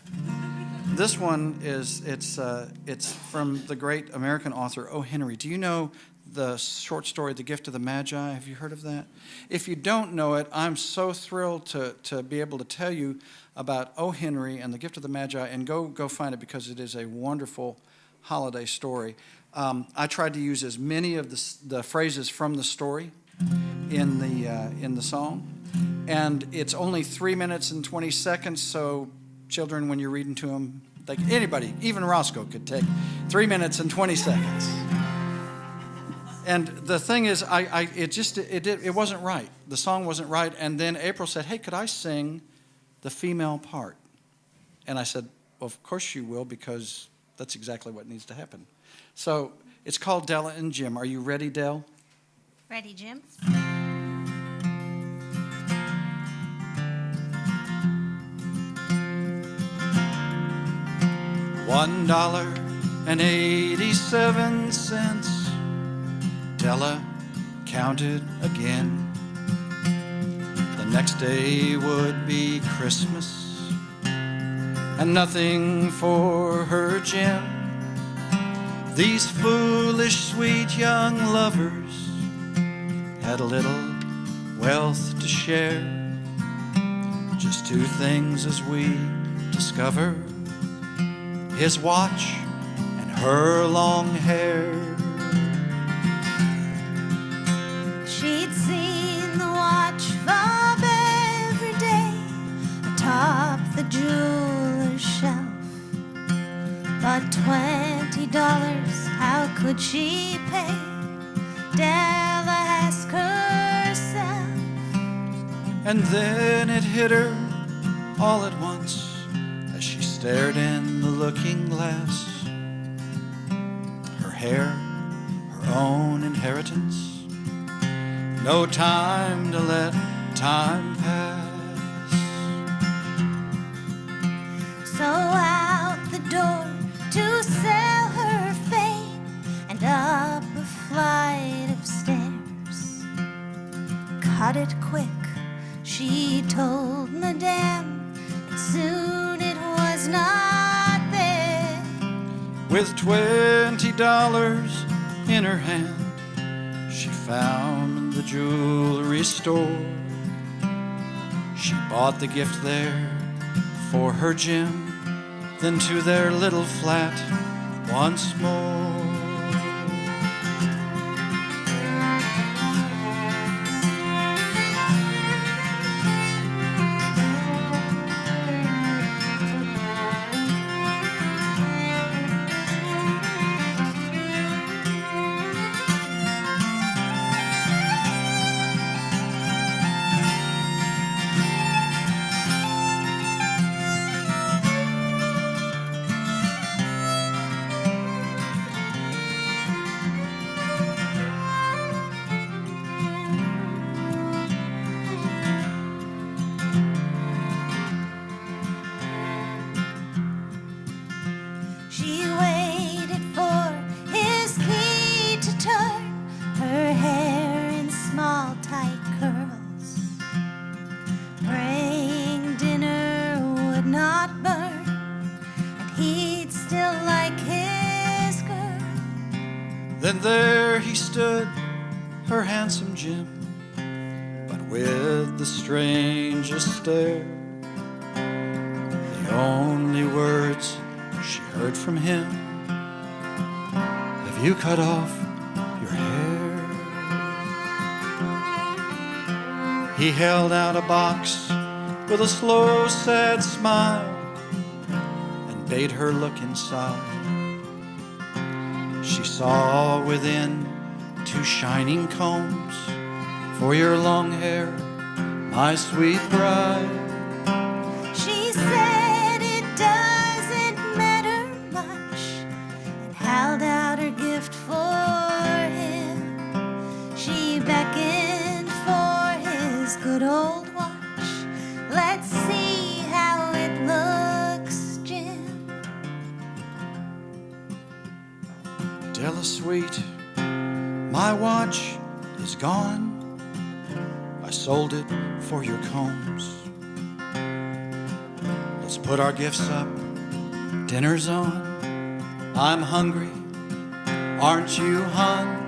This one it's from the great American author O. Henry. Do you know the short story, The Gift of the Magi? Have you heard of that? If you don't know it, I'm so thrilled to be able to tell you about O. Henry and The Gift of the Magi, and go find it because it is a wonderful holiday story. I tried to use as many of the phrases from the story in the song, and it's only 3 minutes and 20 seconds, so children, when you're reading to them, anybody, even Roscoe, could take 3 minutes and 20 seconds. And the thing is, it wasn't right. The song wasn't right. And then April said, hey, could I sing the female part? And I said, well, of course you will, because that's exactly what needs to happen. So it's called Della and Jim. Are you ready, Dell? Ready, Jim? $1.87. Della counted again. The next day would be Christmas, and nothing for her Jim. These foolish, sweet young lovers had a little wealth to share. Just two things as we discover: his watch and her long hair. She'd seen the watch fob every day atop the jeweler's shelf. But $20, how could she pay? Della asked herself. And then it hit her all at once as she stared in the looking glass. Her hair, her own inheritance. No time to let time pass. So out the door to sell her fame, and up a flight of stairs. Cut it quick, she told Madame, and soon it was not there. With $20 in her hand, she found the jewelry store. She bought the gift there for her Jim, then to their little flat once more. her handsome Jim, but with the strangest stare. The only words she heard from him: have you cut off your hair? He held out a box with a slow, sad smile and bade her look inside. She saw within 2 shining combs for your long hair, my sweet bride. She said it doesn't matter much and held out her gift for him. She beckoned for his good old watch. Let's see how it looks, Jim. Della sweet, my watch is gone. I sold it for your combs. Let's put our gifts up, dinner's on. I'm hungry, aren't you, hon?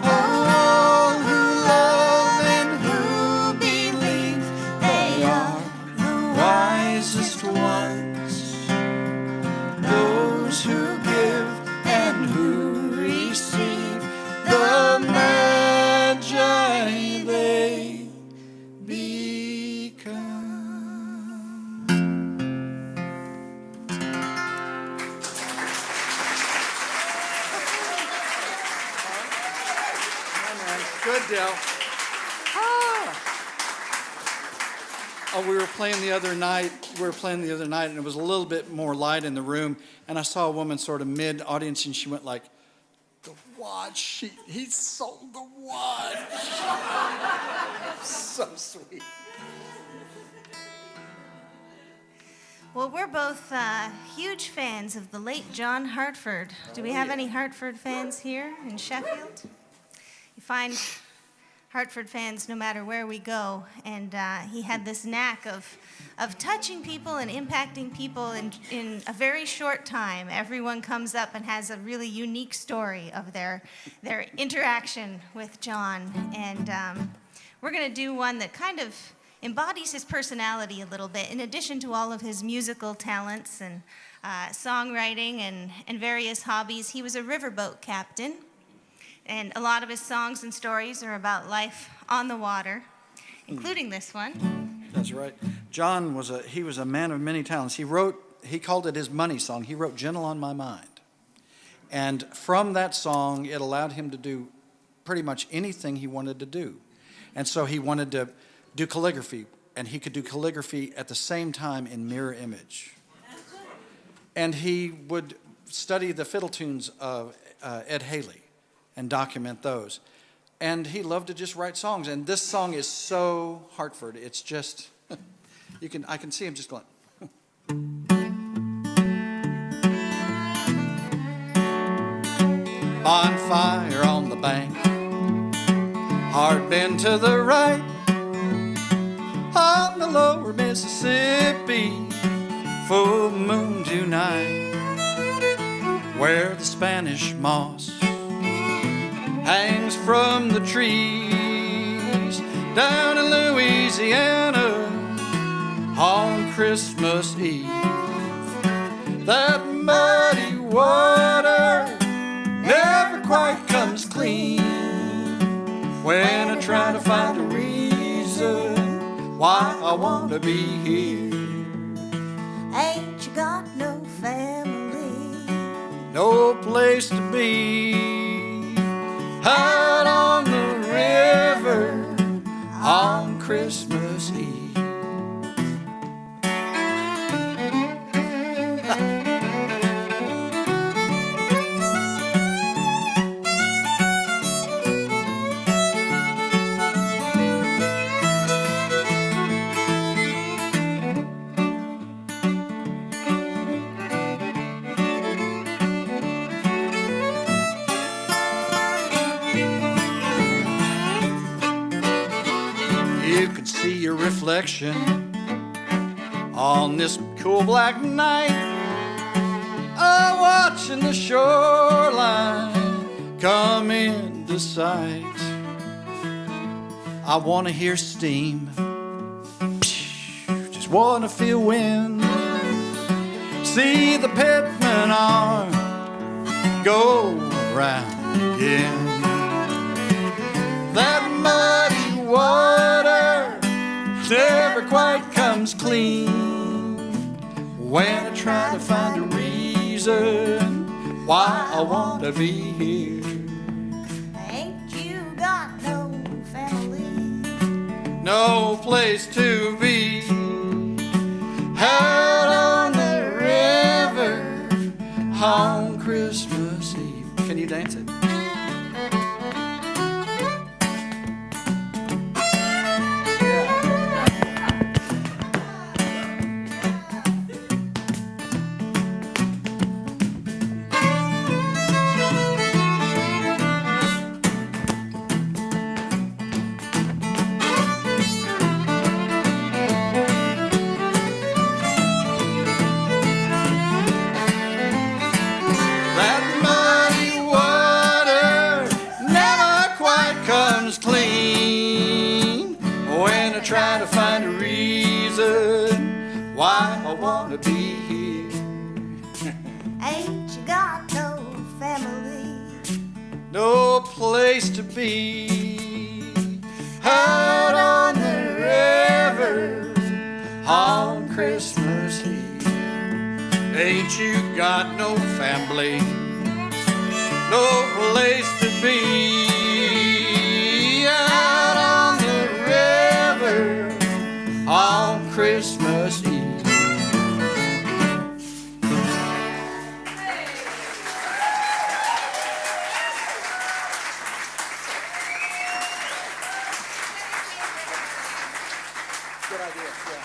All who love and who believe they are the Wisest ones, those who give and who receive the magi they become. Good, Dell. Oh, we were playing the other night, and it was a little bit more light in the room, and I saw a woman sort of mid-audience, and she went like, "The watch, he sold the watch." So sweet. Well, we're both huge fans of the late John Hartford. Do we have any Hartford fans here in Sheffield? You find Hartford fans no matter where we go, and he had this knack of touching people and impacting people in a very short time. Everyone comes up and has a really unique story of their interaction with John, and we're going to do one that kind of embodies his personality a little bit, in addition to all of his musical talents and songwriting and various hobbies. He was a riverboat captain, and a lot of his songs and stories are about life on the water, including this one. That's right. John was a man of many talents. He called it his money song. He wrote "Gentle on My Mind." And from that song, it allowed him to do pretty much anything he wanted to do. And so he wanted to do calligraphy, and he could do calligraphy at the same time in mirror image. And he would study the fiddle tunes of Ed Haley and document those. And he loved to just write songs. And this song is so Hartford. It's just, I can see him just going. Bonfire on the bank, hard bend to the right, on the lower Mississippi, full moon tonight, where the Spanish moss hangs from the trees, down in Louisiana on Christmas Eve. That muddy water never quite comes clean when I try to find a reason why I want to be here. Ain't you got no family? No place to be out on the river on Christmas Eve. Your reflection on this cool black night, watching the shoreline come in the sight. I want to hear steam. Just want to feel wind. See the pitman arm go round again. That muddy water never quite comes clean. When I try to find a reason why I want to be here. Ain't you got no family? No place to be. Out on the river on Christmas Eve. Can you dance it? Try to find a reason why I want to be here. Ain't you got no family? No place to be. Out on the river on Christmas Eve. Ain't you got no family? No place to be. On Christmas Eve. Good idea. Yeah.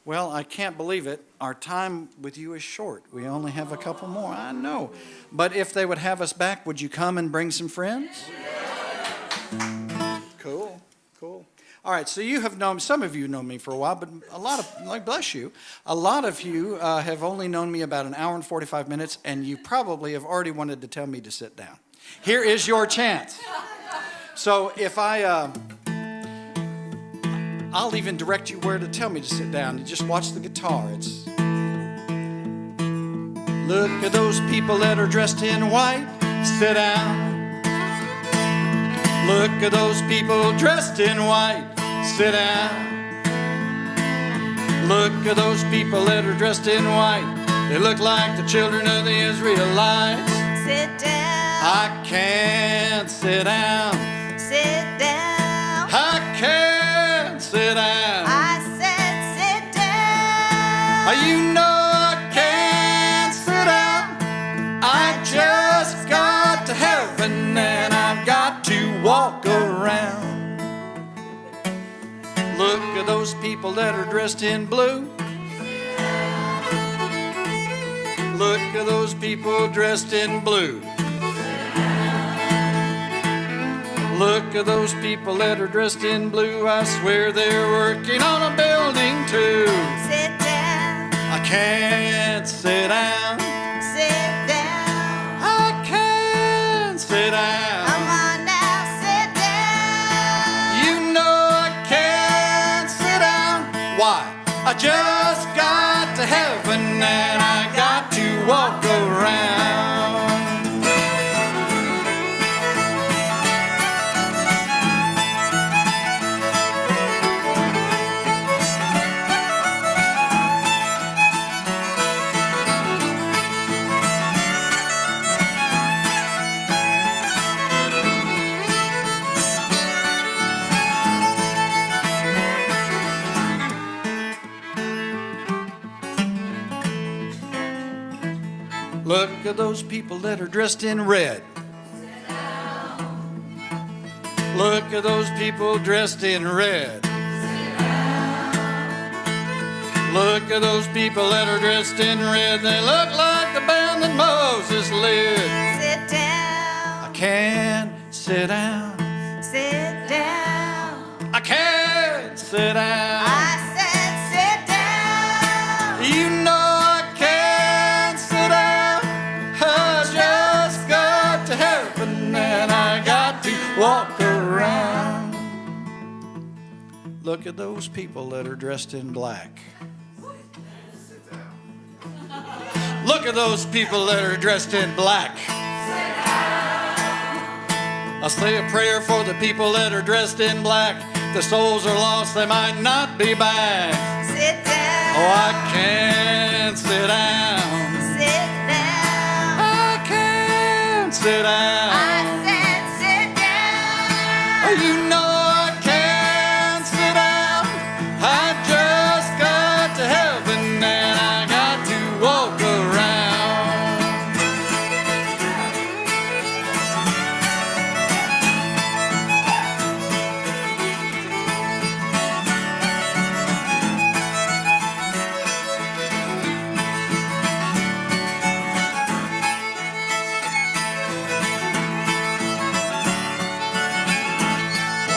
Well, I can't believe it. Our time with you is short. We only have a couple more. I know. But if they would have us back, would you come and bring some friends? Cool. Cool. All right, so you have known, some of you know me for a while, but a lot of, like, bless you, a lot of you have only known me about an hour and 45 minutes, and you probably have already wanted to tell me to sit down. Here is your chance. So if I'll even direct you where to tell me to sit down. You just watch the guitar. It's, look at those people that are dressed in white. Sit down. Look at those people dressed in white. Sit down. Look at those people that are dressed in white. They look like the children of the Israelites. Sit down. I can't sit down. Sit down. I can't sit down. I said sit down. You know I can't sit down. I just got to heaven and I've got to walk around. Look at those people that are dressed in blue. Look at those people dressed in blue. Look at those people that are dressed in blue. I swear they're working on a building too. Sit down. I can't sit down. Sit down. I can't sit down. Come on now, sit down. You know I can't sit down. Why? I just got to heaven and I got to walk around. Look at those people that are dressed in red. Look at those people dressed in red. Look at those people that are dressed in red. They look like the band that Moses led. Sit down. I can't sit down. Sit down. I can't sit down. I said sit down. You know I can't sit down. I just got Look at those people that are dressed in black. Look at those people that are dressed in black. I'll say a prayer for the people that are dressed in black. The souls are lost, they might not be back. Sit down. Oh, I can't sit down. Sit down. I can't sit down. I said sit down. Oh, you know I can't sit down. I just got to heaven and I got to walk around.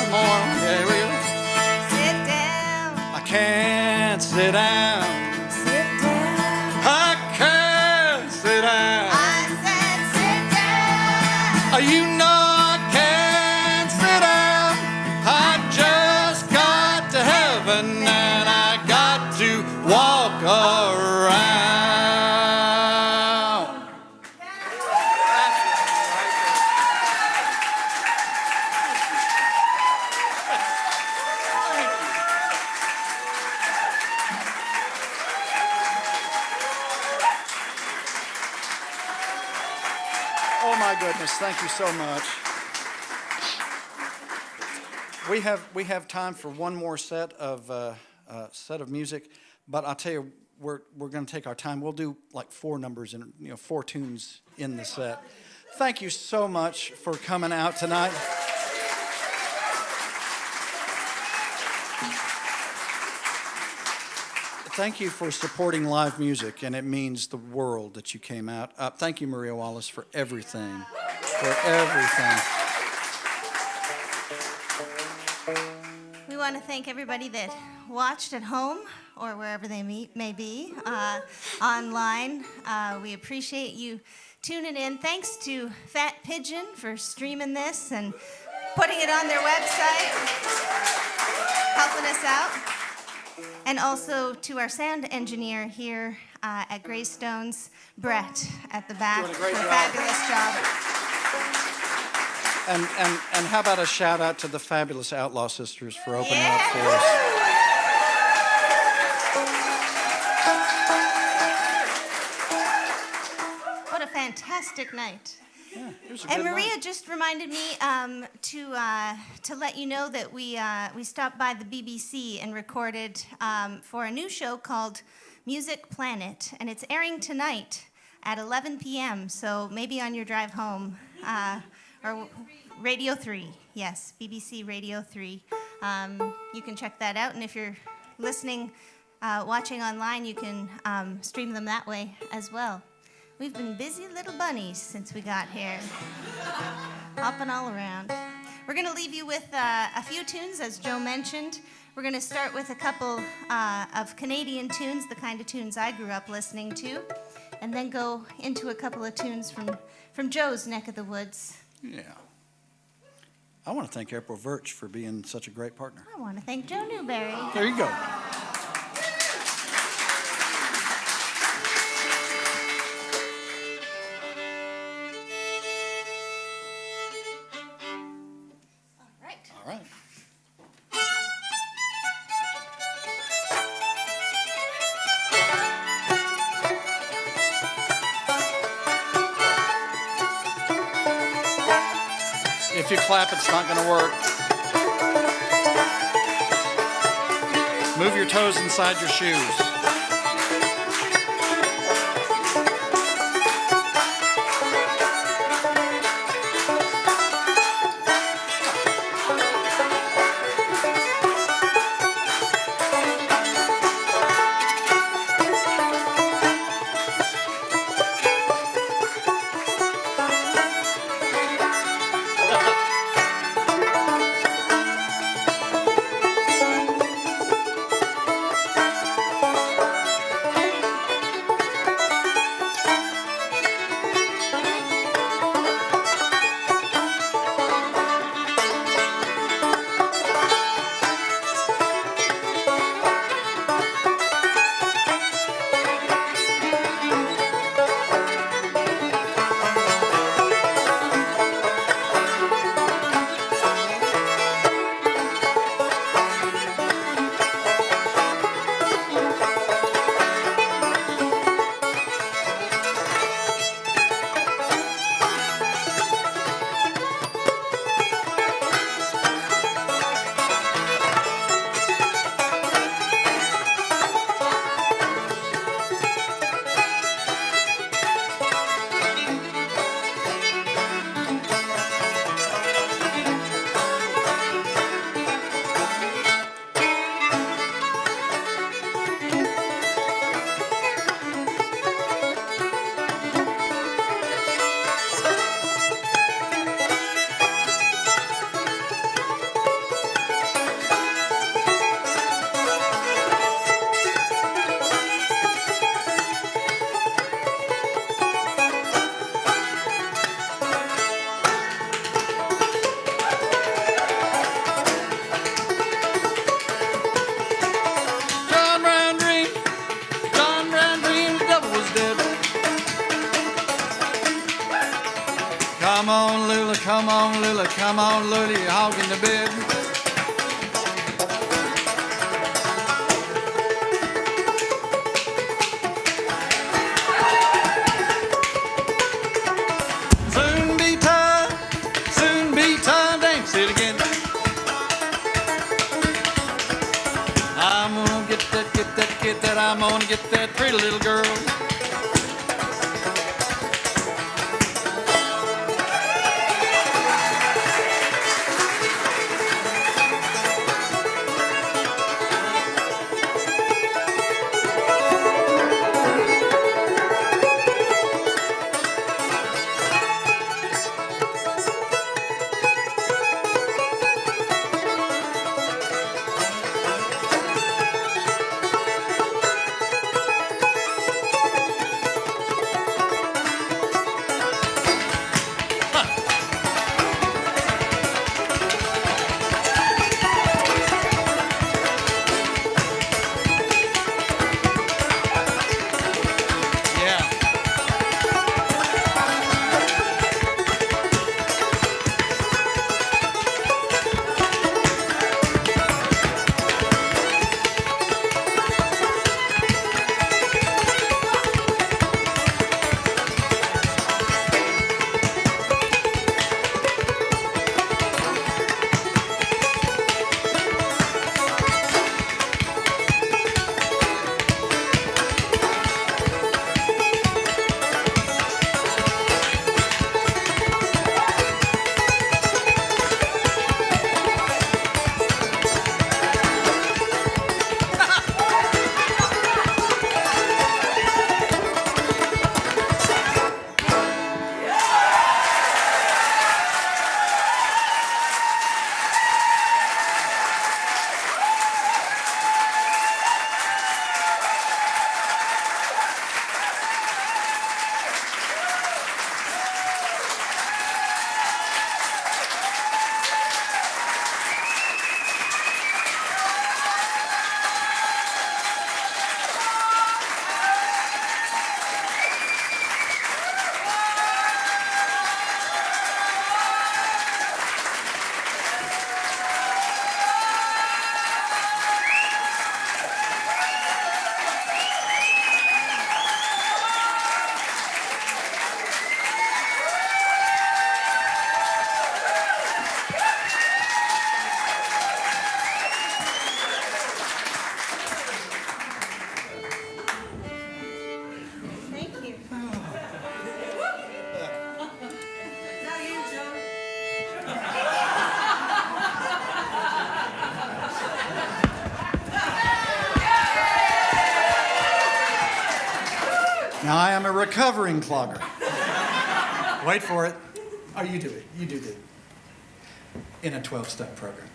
One more, okay, here we go. Sit down. I can't sit down. Sit down. I can't sit down. I said sit down. You know I can't sit down. I just got to heaven and I got to walk around. Oh my goodness, thank you so much. We have time for one more set of music, but I'll tell you, we're going to take our time. We'll do like 4 numbers and 4 tunes in the set. Thank you so much for coming out tonight. Thank you for supporting live music, and it means the world that you came out. Thank you, Maria Wallace, for everything. For everything. We want to thank everybody that watched at home or wherever they may be online. We appreciate you tuning in. Thanks to Fat Pigeon for streaming this and putting it on their website, helping us out. And also to our sound engineer here at Greystones, Brett at the back, Doing a great for a job. fabulous job. And how about a shout out to the fabulous Outlaw Sisters for opening up for us. What a fantastic night. Yeah, it was a And good Maria night. just reminded me to let you know that we stopped by the BBC and recorded for a new show called Music Planet, and it's airing tonight at 11 p.m. So maybe on your drive home, or Radio 3, yes, BBC Radio 3. You can check that out, and if you're listening, watching online, you can stream them that way as well. We've been busy little bunnies since we got here, hopping all around. We're going to leave you with a few tunes, as Joe mentioned. We're going to start with a couple of Canadian tunes, the kind of tunes I grew up listening to, and then go into a couple of tunes from Joe's neck of the woods. Yeah. I want to thank April Verch for being such a great partner. I want to thank Joe Newberry. There you go. All right. If you clap, it's not going to work. Move your toes inside your shoes. come on, Lily, come on, Lily, hog in the bed. Soon be time, dance it again. I'm gonna get that, I'm gonna get that pretty little girl. Now, I am a recovering clogger. Wait for it. Oh, you do it. You do it. In a 12-step program.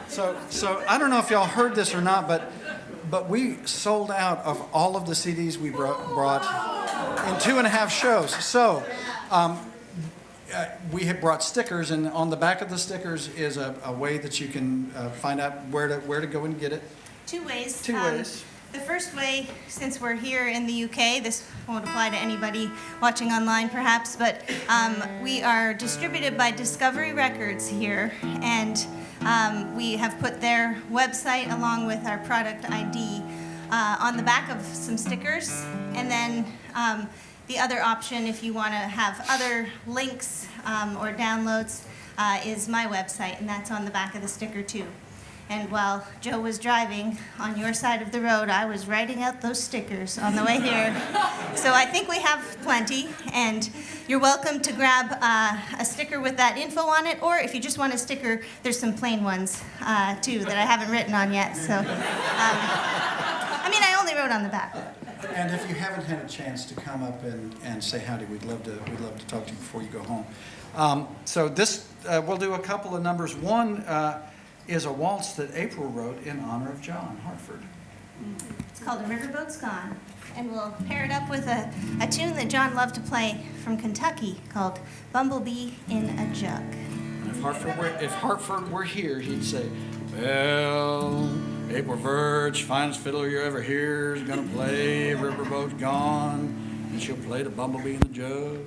So I don't know if y'all heard this or not, but we sold out of all of the CDs we brought in 2.5 shows. So we have brought stickers, and on the back of the stickers is a way that you can find out where to go and get it. Two ways. Two ways. The first way, since we're here in the UK, this won't apply to anybody watching online perhaps, but we are distributed by Discovery Records here, and we have put their website along with our product ID on the back of some stickers. And then the other option, if you want to have other links or downloads, is my website, and that's on the back of the sticker too. And while Joe was driving on your side of the road, I was writing out those stickers on the way here. So I think we have plenty, and you're welcome to grab a sticker with that info on it, or if you just want a sticker, there's some plain ones too that I haven't written on yet. So, I mean, I only wrote on the back. And if you haven't had a chance to come up and say howdy, we'd love to talk to you before you go home. So this, we'll do a couple of numbers. One is a waltz that April wrote in honor of John Hartford. It's called A Riverboat's Gone, and we'll pair it up with a tune that John loved to play from Kentucky called Bumblebee in a Jug. And if Hartford were here, he'd say, well, April Verch, finest fiddler you ever hear, is gonna play Riverboat's Gone. and she'll play the bumblebee and the jug.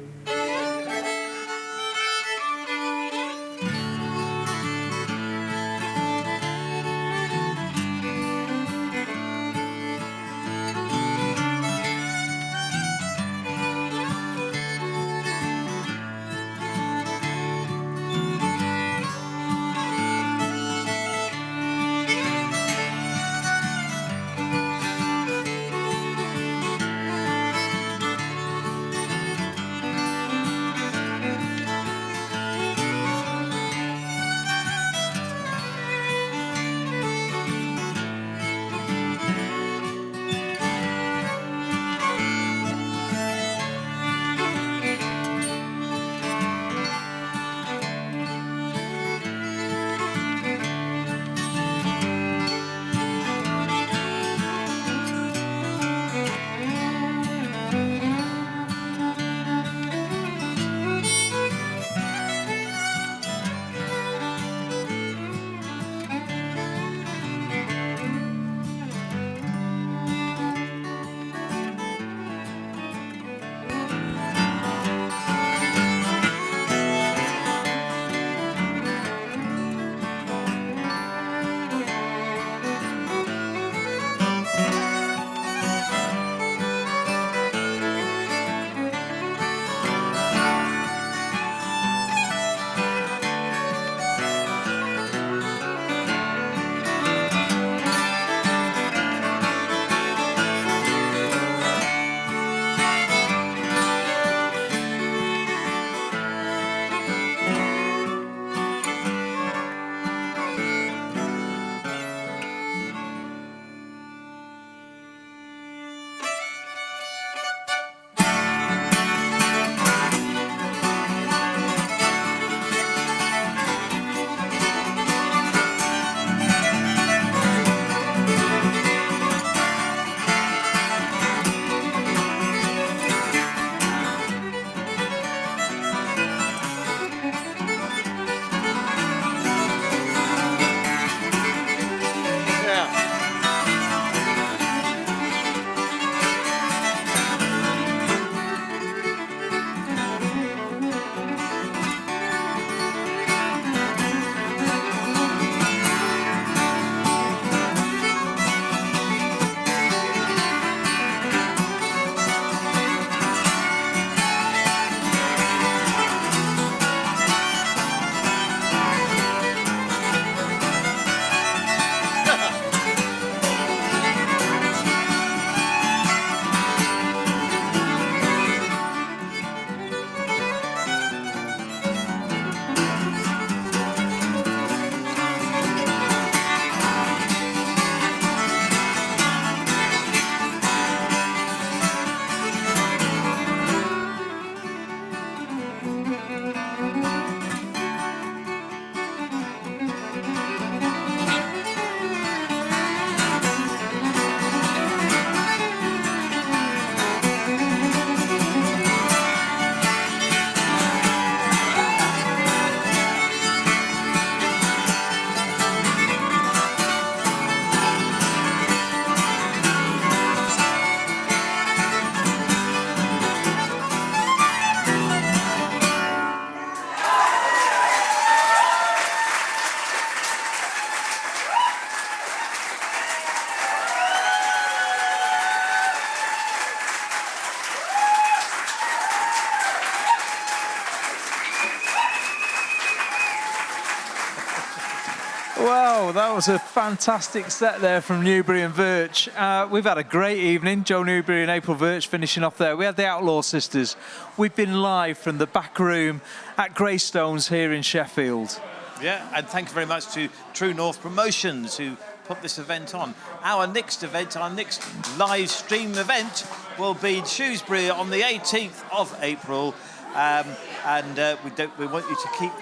Wow, that was a fantastic set there from Newberry and Verch. We've had a great evening. Joe Newberry and April Verch finishing off there. We had the Outlaw Sisters. We've been live from the back room at Greystones here in Sheffield. Yeah, and thank you very much to True North Promotions who put this event on. Our next event, our next live stream event will be in Shrewsbury on the 18th of April. We want you to keep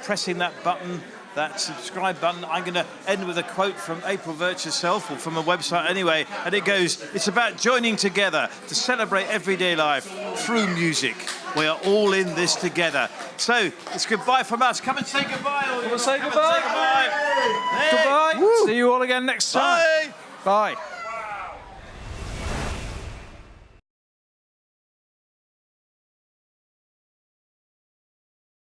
pressing that button, that subscribe button. I'm going to end with a quote from April Verch herself, or from a website anyway, and it goes, "It's about joining together to celebrate everyday life through music. We are all in this together." So it's goodbye from us. Come and say goodbye. Say goodbye. Say goodbye. Goodbye. Woo. See you all again next time. Bye. Bye.